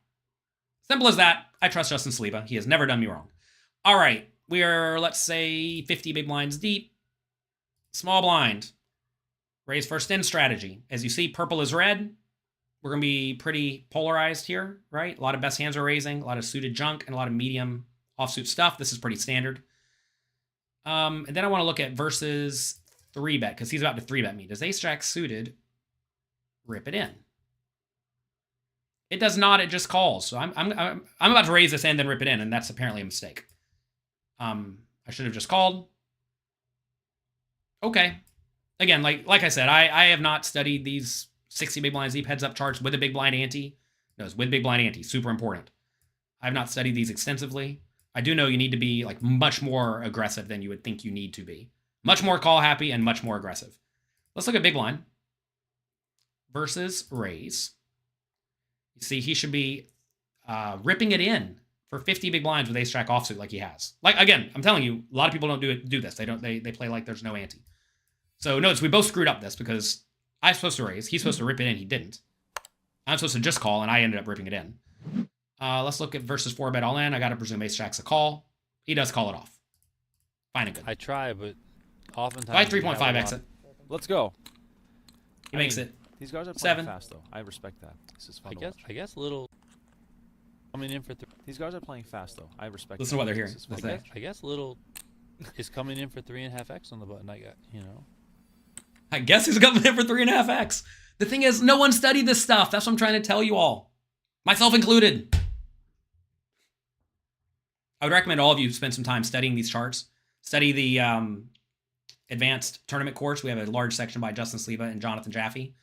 Simple as that. I trust Justin Saliba. He has never done me wrong. All right, we are, let's say, 50 big blinds deep. Small blind. Raise first in strategy. As you see, purple is red. We're going to be pretty polarized here, right? A lot of best hands are raising, a lot of suited junk, and a lot of medium offsuit stuff. This is pretty standard. And then I want to look at versus 3-bet, because he's about to 3-bet me. Does ace-jack suited rip it in? It does not. It just calls. So I'm about to raise this and then rip it in, and that's apparently a mistake. I should have just called. Okay. Again, like I said, I have not studied these 60 big blinds deep heads up charts with a big blind ante. No, it's with big blind ante. Super important. I have not studied these extensively. I do know you need to be like much more aggressive than you would think you need to be. Much more call happy and much more aggressive. Let's look at big blind versus raise. You see, he should be ripping it in for 50 big blinds with ace-jack offsuit like he has. Like, again, I'm telling you, a lot of people don't do this. They play like there's no ante. So notice we both screwed up this because I'm supposed to raise. He's supposed to rip it in. He didn't. I'm supposed to just call, and I ended up ripping it in. Let's look at versus 4-bet all in. I got to presume ace-jack's a call. He does call it off. Fine and good. I try, but oftentimes... Why 3.5 exit? Let's go. He makes it. These guys are playing 7. fast, though. I respect that. This is fun to watch. I guess little... Coming in for... These guys are playing fast, though. I respect Listen to what they're hearing. This is fun to What's that? watch. I guess little is coming in for 3.5x on the button. I got, you know. I guess he's coming in for 3.5x. The thing is, no one studied this stuff. That's what I'm trying to tell you all. Myself included. I would recommend all of you spend some time studying these charts. Study the advanced tournament course. We have a large section by Justin Saliba and Jonathan Jaffe,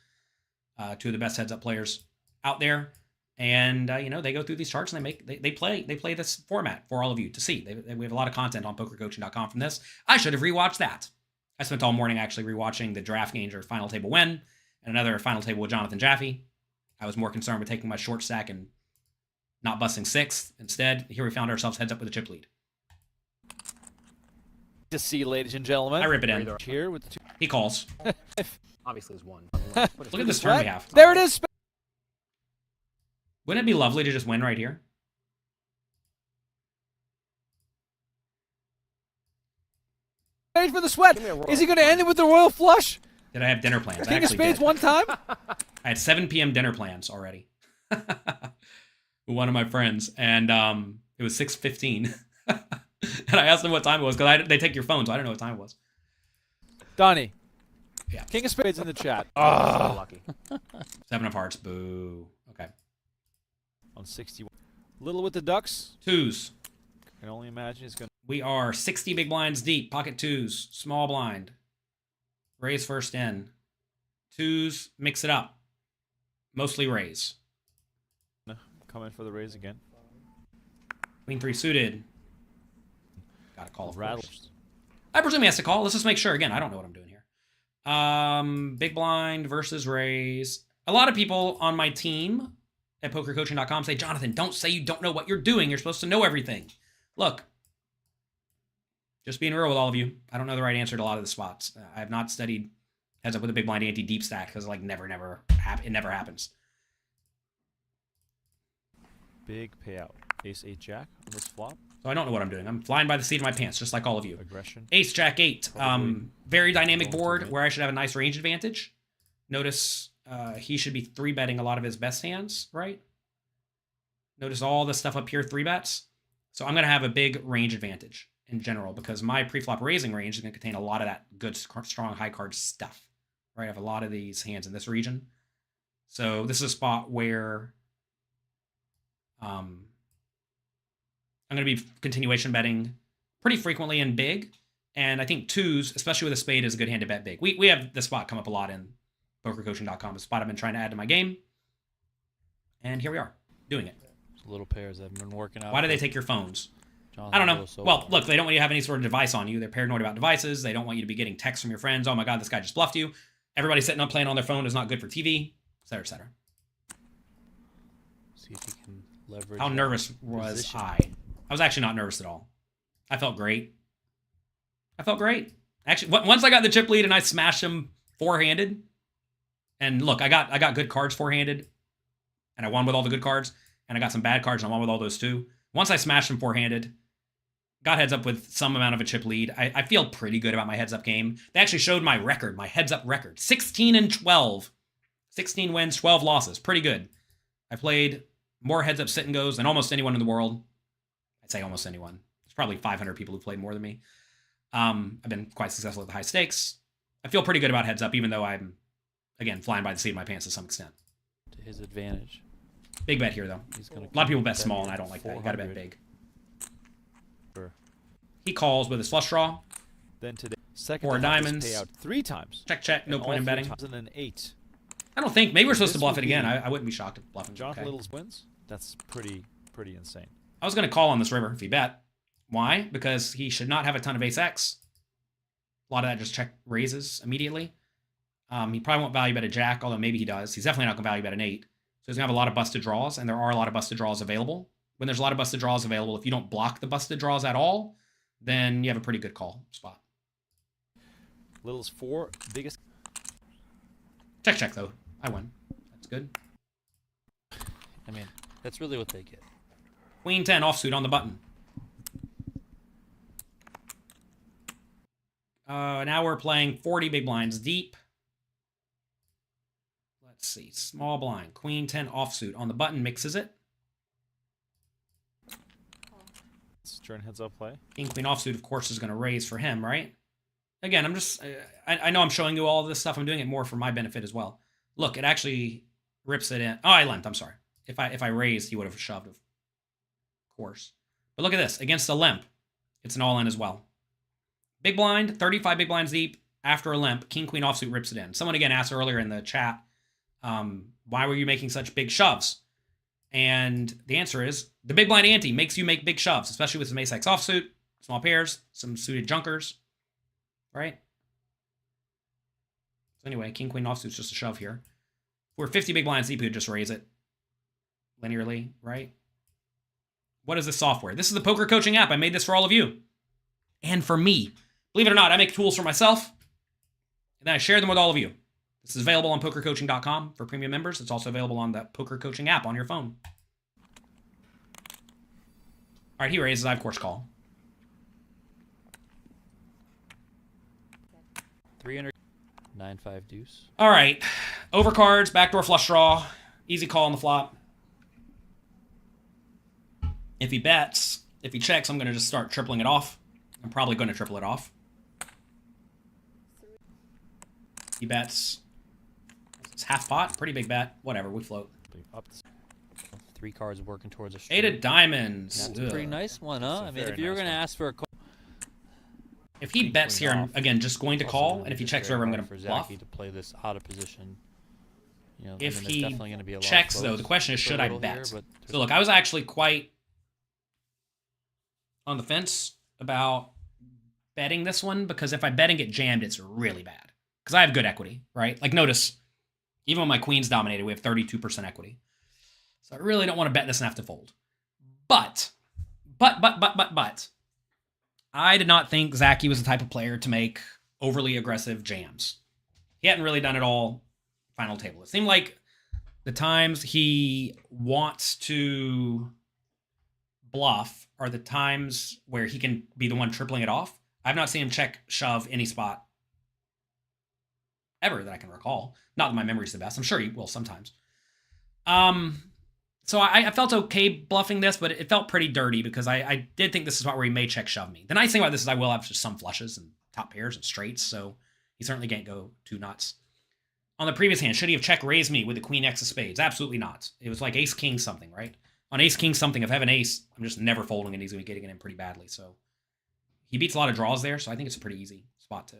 two of the best heads-up players out there. And you know, they go through these charts and they play this format for all of you to see. We have a lot of content on PokerCoaching.com from this. I should have rewatched that. I spent all morning actually rewatching the Draft Ganger Final Table Win and another Final Table with Jonathan Jaffe. I was more concerned with taking my short stack and not busting 6th. Instead, here we found ourselves heads up with a chip lead. To see, ladies and gentlemen. I rip it in. Here with the 2. He calls. Obviously, it's 1. Look at this turn we have. There it is. Wouldn't it be lovely to just win right here? Wait for the sweat. Is he going to end it with the royal flush? Did I have dinner plans? I King of actually spades did. one time? I had 7 p.m. dinner plans already. With one of my friends. And it was 6:15. And I asked them what time it was because they take your phone, so I don't know what time it was. Donnie. Yeah. King of spades in the chat. So lucky. 7 of hearts. Boo. Okay. On 61. Little with the ducks. 2s. I can only imagine he's going to. We are 60 big blinds deep. Pocket 2s. Small blind. Raise first in. 2s. Mix it up. Mostly raise. Come in for the raise again. Queen 3 suited. Got to call of Rattle. course. I presume he has to call. Let's just make sure. Again, I don't know what I'm doing here. Big blind versus raise. A lot of people on my team at PokerCoaching.com say, Jonathan, don't say you don't know what you're doing. You're supposed to know everything. Look, just being real with all of you, I don't know the right answer to a lot of the spots. I have not studied heads up with a big blind ante deep stack because like it never happens. Big payout. Ace 8 jack on this flop. So I don't know what I'm doing. I'm flying by the seat of my pants, just like all of you. Aggression. Ace Jack 8. Probably Very dynamic going to board win. where I should have a nice range advantage. Notice he should be 3-betting a lot of his best hands, right? Notice all the stuff up here, 3-bets. So I'm going to have a big range advantage in general because my pre-flop raising range is going to contain a lot of that good, strong, high card stuff, right? I have a lot of these hands in this region. So this is a spot where I'm going to be continuation betting pretty frequently and big. And I think 2s, especially with a spade, is a good hand to bet big. We have this spot come up a lot in PokerCoaching.com. A spot I've been trying to add to my game. And here we are, doing it. Little pairs that have been working out. Why do they for take your phones? Jonathan I don't know. Willis so Well, far. look, they don't want you to have any sort of device on you. They're paranoid about devices. They don't want you to be getting texts from your friends. Oh my God, this guy just bluffed you. Everybody sitting up playing on their phone is not good for TV, et cetera, et cetera. See if he can leverage. How that nervous was position. I? I was actually not nervous at all. I felt great. I felt great. Actually, once I got the chip lead and I smashed him four-handed, and look, I got good cards four-handed, and I won with all the good cards, and I got some bad cards, and I won with all those too. Once I smashed him four-handed, got heads up with some amount of a chip lead, I feel pretty good about my heads-up game. They actually showed my record, my heads-up record. 16-12. 16 wins, 12 losses. Pretty good. I played more heads-up sit-and-goes than almost anyone in the world. I'd say almost anyone. There's probably 500 people who played more than me. I've been quite successful at the high stakes. I feel pretty good about heads-up, even though I'm, again, flying by the seat of my pants to some extent. To his advantage. Big bet here, though. He's gonna A lot of people bet bet small, here and I to don't like that. You gotta bet 400. big. Sure. He calls with his flush draw. Then today, second Four to have this diamonds. payout 3 times. Check, check. No and point in all betting. 3 times and an 8. I don't think. Maybe we're supposed to This bluff would it again. be I wouldn't be shocked if bluffing. Jonathan Okay. Little's wins. That's pretty insane. I was going to call on this river if he bet. Why? Because he should not have a ton of ace-x. A lot of that just check raises immediately. He probably won't value bet a jack, although maybe he does. He's definitely not going to value bet an 8. So he's going to have a lot of busted draws, and there are a lot of busted draws available. When there's a lot of busted draws available, if you don't block the busted draws at all, then you have a pretty good call spot. Little's 4 biggest. Check, check, though. I win. That's good. I mean, that's really what they get. Queen 10 offsuit on the button. Now we're playing 40 big blinds deep. Let's see. Small blind. Queen 10 offsuit on the button. Mixes it. It's turn heads up play. King Queen offsuit, of course, is going to raise for him, right? Again, I'm just... I know I'm showing you all of this stuff. I'm doing it more for my benefit as well. Look, it actually rips it in. Oh, I lent. I'm sorry. If I raised, he would have shoved, of course. But look at this. Against a limp, it's an all-in as well. Big blind, 35 big blinds deep. After a limp, King Queen offsuit rips it in. Someone again asked earlier in the chat, why were you making such big shoves? And the answer is, the big blind ante makes you make big shoves, especially with some ace-x offsuit, small pairs, some suited junkers, right? So anyway, King Queen offsuit's just a shove here. If we're 50 big blinds deep, we would just raise it linearly, right? What is this software? This is the PokerCoaching app. I made this for all of you. And for me. Believe it or not, I make tools for myself, and then I share them with all of you. This is available on PokerCoaching.com for premium members. It's also available on the PokerCoaching app on your phone. All right, he raises. I have course call. 300. 9-5 deuce. All right, overcards, backdoor flush draw, easy call on the flop. If he bets, if he checks, I'm going to just start tripling it off. I'm probably going to triple it off. He bets. It's half pot, pretty big bet. Whatever, we float. Up the 3 cards working towards a straight. 8 of diamonds. That's a pretty Ugh. nice one, huh? a I mean, very if you were nice going to one. ask for a call, If he bets here, I'm, off. again, just going to also call. gonna And if he be checks very over, I'm hard going to for bluff. Zachy to play this out of position. You know, If I mean, there's he definitely going to be a lot of checks, though, floats the question is, for should I Little bet? here, but So look, I was actually quite on the fence about betting this one, because if I bet and get jammed, it's really bad. Because I have good equity, right? Like, notice, even when my queen's dominated, we have 32% equity. So I really don't want to bet this and have to fold. But, I did not think Zachy was the type of player to make overly aggressive jams. He hadn't really done it all final table. It seemed like the times he wants to bluff are the times where he can be the one tripling it off. I've not seen him check shove any spot ever that I can recall. Not that my memory's the best. I'm sure he will sometimes. So I felt okay bluffing this, but it felt pretty dirty because I did think this is a spot where he may check shove me. The nice thing about this is I will have just some flushes and top pairs and straights, so he certainly can't go too nuts. On the previous hand, should he have check raised me with the queen X of spades? Absolutely not. It was like ace king something, right? On ace king something, if I have an ace, I'm just never folding and he's going to be getting it in pretty badly. So he beats a lot of draws there, so I think it's a pretty easy spot to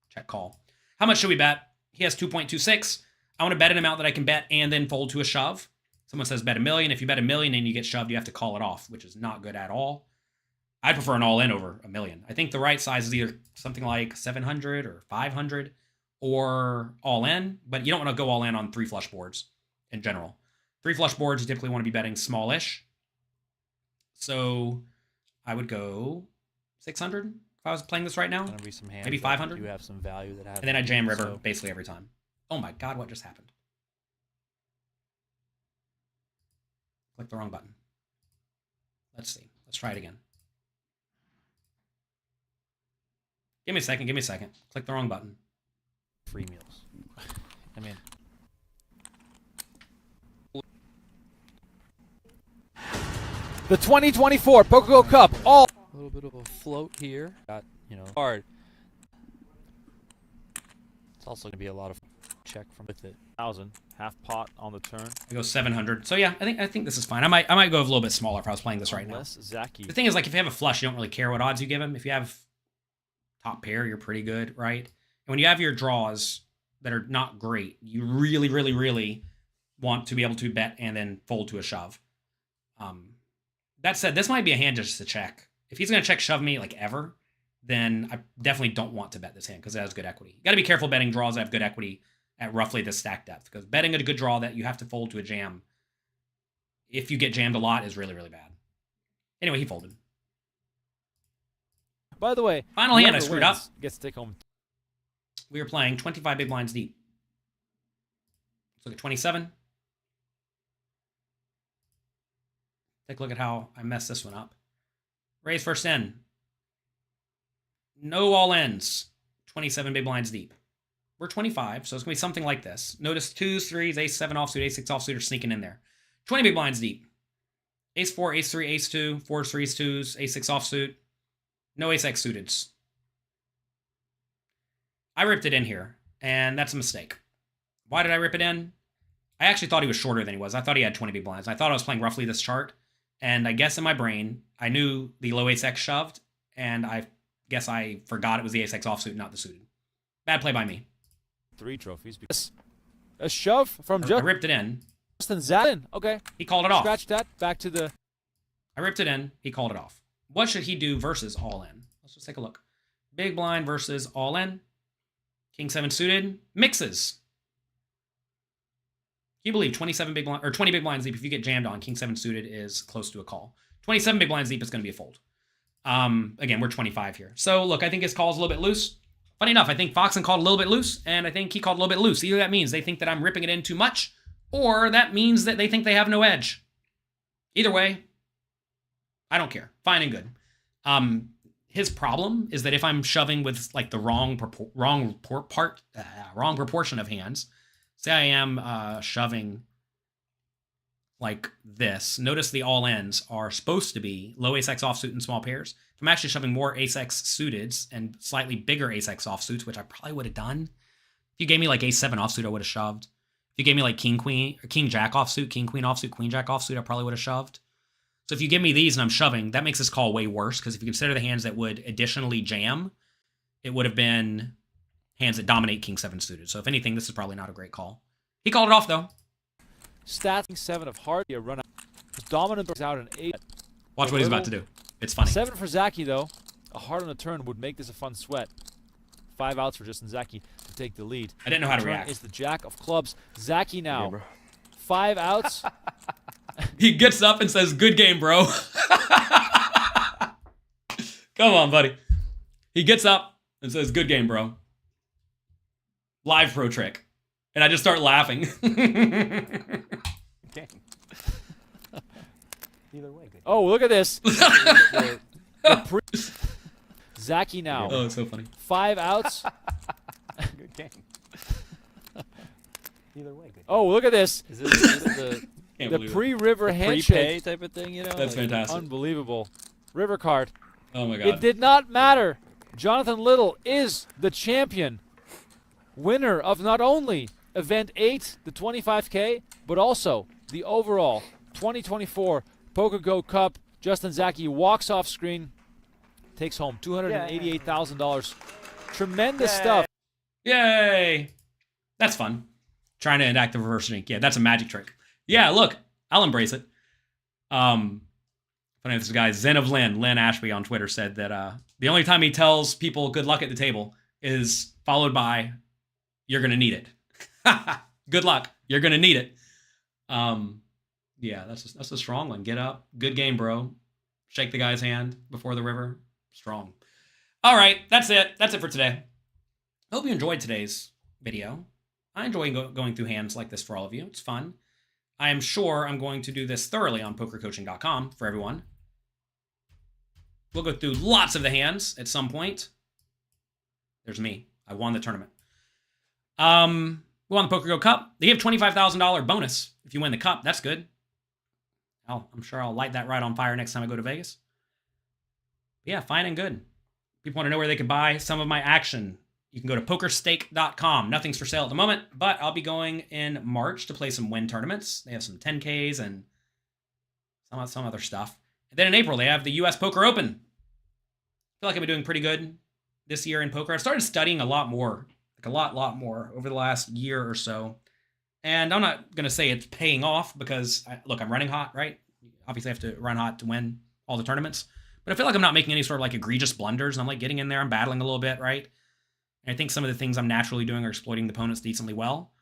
check call. How much should we bet? He has 2.26. I want to bet an amount that I can bet and then fold to a shove. Someone says bet $1 million. If you bet $1 million and you get shoved, you have to call it off, which is not good at all. I prefer an all-in over $1 million. I think the right size is either something like 700 or 500 or all-in, but you don't want to go all-in on 3 flush boards in general. 3 flush boards, you typically want to be betting smallish. So I would go 600 if I was playing this right now. Gonna be some hands Maybe 500. You have some value that have. And then I jam river basically every time. Oh my God, what just happened? Click the wrong button. Let's see. Let's try it again. Give me a second. Give me a second. Click the wrong button. Free meals. I mean, The 2024 PokerGo Cup. All a little bit of a float here. Got, hard. It's also going to be a lot of check from with it. 1,000 half pot on the turn. I go 700. So yeah, I think this is fine. I might go a little bit smaller if I was playing this right now. Unless Zaki. The thing is, like, if you have a flush, you don't really care what odds you give him. If you have top pair, you're pretty good, right? And when you have your draws that are not great, you really, really, really want to be able to bet and then fold to a shove. That said, this might be a hand just to check. If he's going to check shove me like ever, then I definitely don't want to bet this hand because it has good equity. You got to be careful betting draws that have good equity at roughly this stack depth, because betting at a good draw that you have to fold to a jam, if you get jammed a lot, is really, really bad. Anyway, he folded. By the way, Final hand, I whoever screwed up. wins gets to take home. We were playing 25 big blinds deep. Let's look at 27. Take a look at how I messed this one up. Raise first in. No all ends. 27 big blinds deep. We're 25, so it's going to be something like this. Notice 2s, 3s, ace 7 offsuit, ace 6 offsuit are sneaking in there. 20 big blinds deep. Ace 4, ace 3, ace 2, 4s, 3s, 2s, ace 6 offsuit. No ace X suiteds. I ripped it in here, and that's a mistake. Why did I rip it in? I actually thought he was shorter than he was. I thought he had 20 big blinds. I thought I was playing roughly this chart, and I guess in my brain, I knew the low ace X shoved, and I guess I forgot it was the ace X offsuit, not the suited. Bad play by me. 3 trophies. Because a shove from I ripped it in. Justin Zaki. Okay. He called it off. Scratch that. Back to the... I ripped it in. He called it off. What should he do versus all in? Let's just take a look. Big blind versus all in. King 7 suited. Mixes. Can you believe 27 big blind or 20 big blinds deep? If you get jammed on, King 7 suited is close to a call. 27 big blinds deep is going to be a fold. Again, we're 25 here. So look, I think his call is a little bit loose. Funny enough, I think Foxen called a little bit loose, and I think he called a little bit loose. Either that means they think that I'm ripping it in too much, or that means that they think they have no edge. Either way, I don't care. Fine and good. His problem is that if I'm shoving with like the wrong proportion of hands, say I am shoving like this. Notice the all ends are supposed to be low ace X offsuit and small pairs. If I'm actually shoving more ace X suiteds and slightly bigger ace X offsuits, which I probably would have done. If you gave me like ace 7 offsuit, I would have shoved. If you gave me like king queen or king jack offsuit, king queen offsuit, queen jack offsuit, I probably would have shoved. So if you give me these and I'm shoving, that makes this call way worse, because if you consider the hands that would additionally jam, it would have been hands that dominate king 7 suited. So if anything, this is probably not a great call. He called it off though. Stats 7 of heart. A run out. Dominant breaks out an 8. Watch what he's about to do. It's funny. 7 for Zaki though. A heart on the turn would make this a fun sweat. 5 outs for Justin Zaki to take the lead. I didn't know how to Turn react. is the jack of clubs. Zaki now. 5 outs. He gets up and says, "Good game, bro." Come on, buddy. He gets up and says, "Good game, bro." Live pro trick. And I just start laughing. Okay. Either way, good. Oh, look at this. Zaki now. Oh, it's so funny. 5 outs. Good game. Either way, good. Oh, look at this. is this the Can't The believe it. pre-river prepay handshake. type of thing? That's fantastic. Unbelievable. River card. Oh my god. It did not matter. Jonathan Little is the champion. Winner of not only Event 8, the 25K, but also the overall 2024 PokerGo Cup. Justin Zaki walks off screen, takes home $288,000. Tremendous stuff. Yay! That's fun. Trying to enact the reverse drink. Yeah, that's a magic trick. Yeah, look. I'll embrace it. Funny, this guy, Zen of Lynn Ashby on Twitter said that the only time he tells people good luck at the table is followed by, you're going to need it. Good luck. You're going to need it. Yeah, that's a strong one. Get up. Good game, bro. Shake the guy's hand before the river. Strong. All right, that's it. That's it for today. I hope you enjoyed today's video. I enjoy going through hands like this for all of you. It's fun. I am sure I'm going to do this thoroughly on PokerCoaching.com for everyone. We'll go through lots of the hands at some point. There's me. I won the tournament. We won the PokerGo Cup. They give $25,000 bonus if you win the cup. That's good. I'm sure I'll light that right on fire next time I go to Vegas. But yeah, fine and good. People want to know where they can buy some of my action. You can go to pokerstake.com. Nothing's for sale at the moment, but I'll be going in March to play some win tournaments. They have some 10Ks and some other stuff. And then in April, they have the US Poker Open. I feel like I've been doing pretty good this year in poker. I've started studying a lot more, like a lot more over the last year or so. And I'm not going to say it's paying off because, look, I'm running hot, right? Obviously, I have to run hot to win all the tournaments. But I feel like I'm not making any sort of like egregious blunders. And I'm like getting in there. I'm battling a little bit, right? And I think some of the things I'm naturally doing are exploiting the opponents decently well.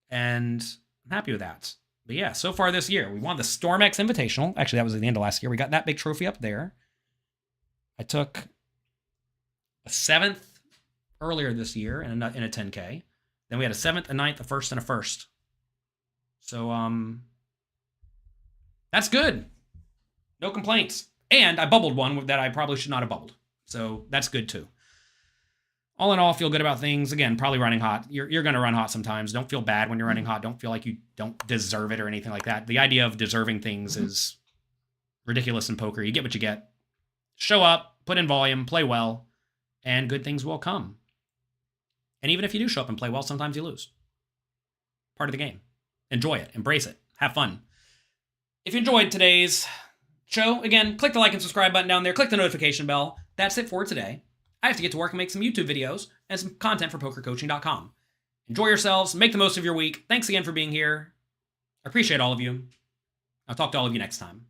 And I'm happy with that. But yeah, so far this year, we won the StormX Invitational. Actually, that was at the end of last year. We got that big trophy up there. I took a 7th earlier this year in a 10K. Then we had a 7th, a 9th, a 1st, and a 1st. So, that's good. No complaints. And I bubbled one that I probably should not have bubbled. So that's good too. All in all, feel good about things. Again, probably running hot. You're going to run hot sometimes. Don't feel bad when you're running hot. Don't feel like you don't deserve it or anything like that. The idea of deserving things is ridiculous in poker. You get what you get. Show up, put in volume, play well, and good things will come. And even if you do show up and play well, sometimes you lose. Part of the game. Enjoy it. Embrace it. Have fun. If you enjoyed today's show, again, click the like and subscribe button down there. Click the notification bell. That's it for today. I have to get to work and make some YouTube videos and some content for PokerCoaching.com. Enjoy yourselves. Make the most of your week. Thanks again for being here. I appreciate all of you. I'll talk to all of you next time.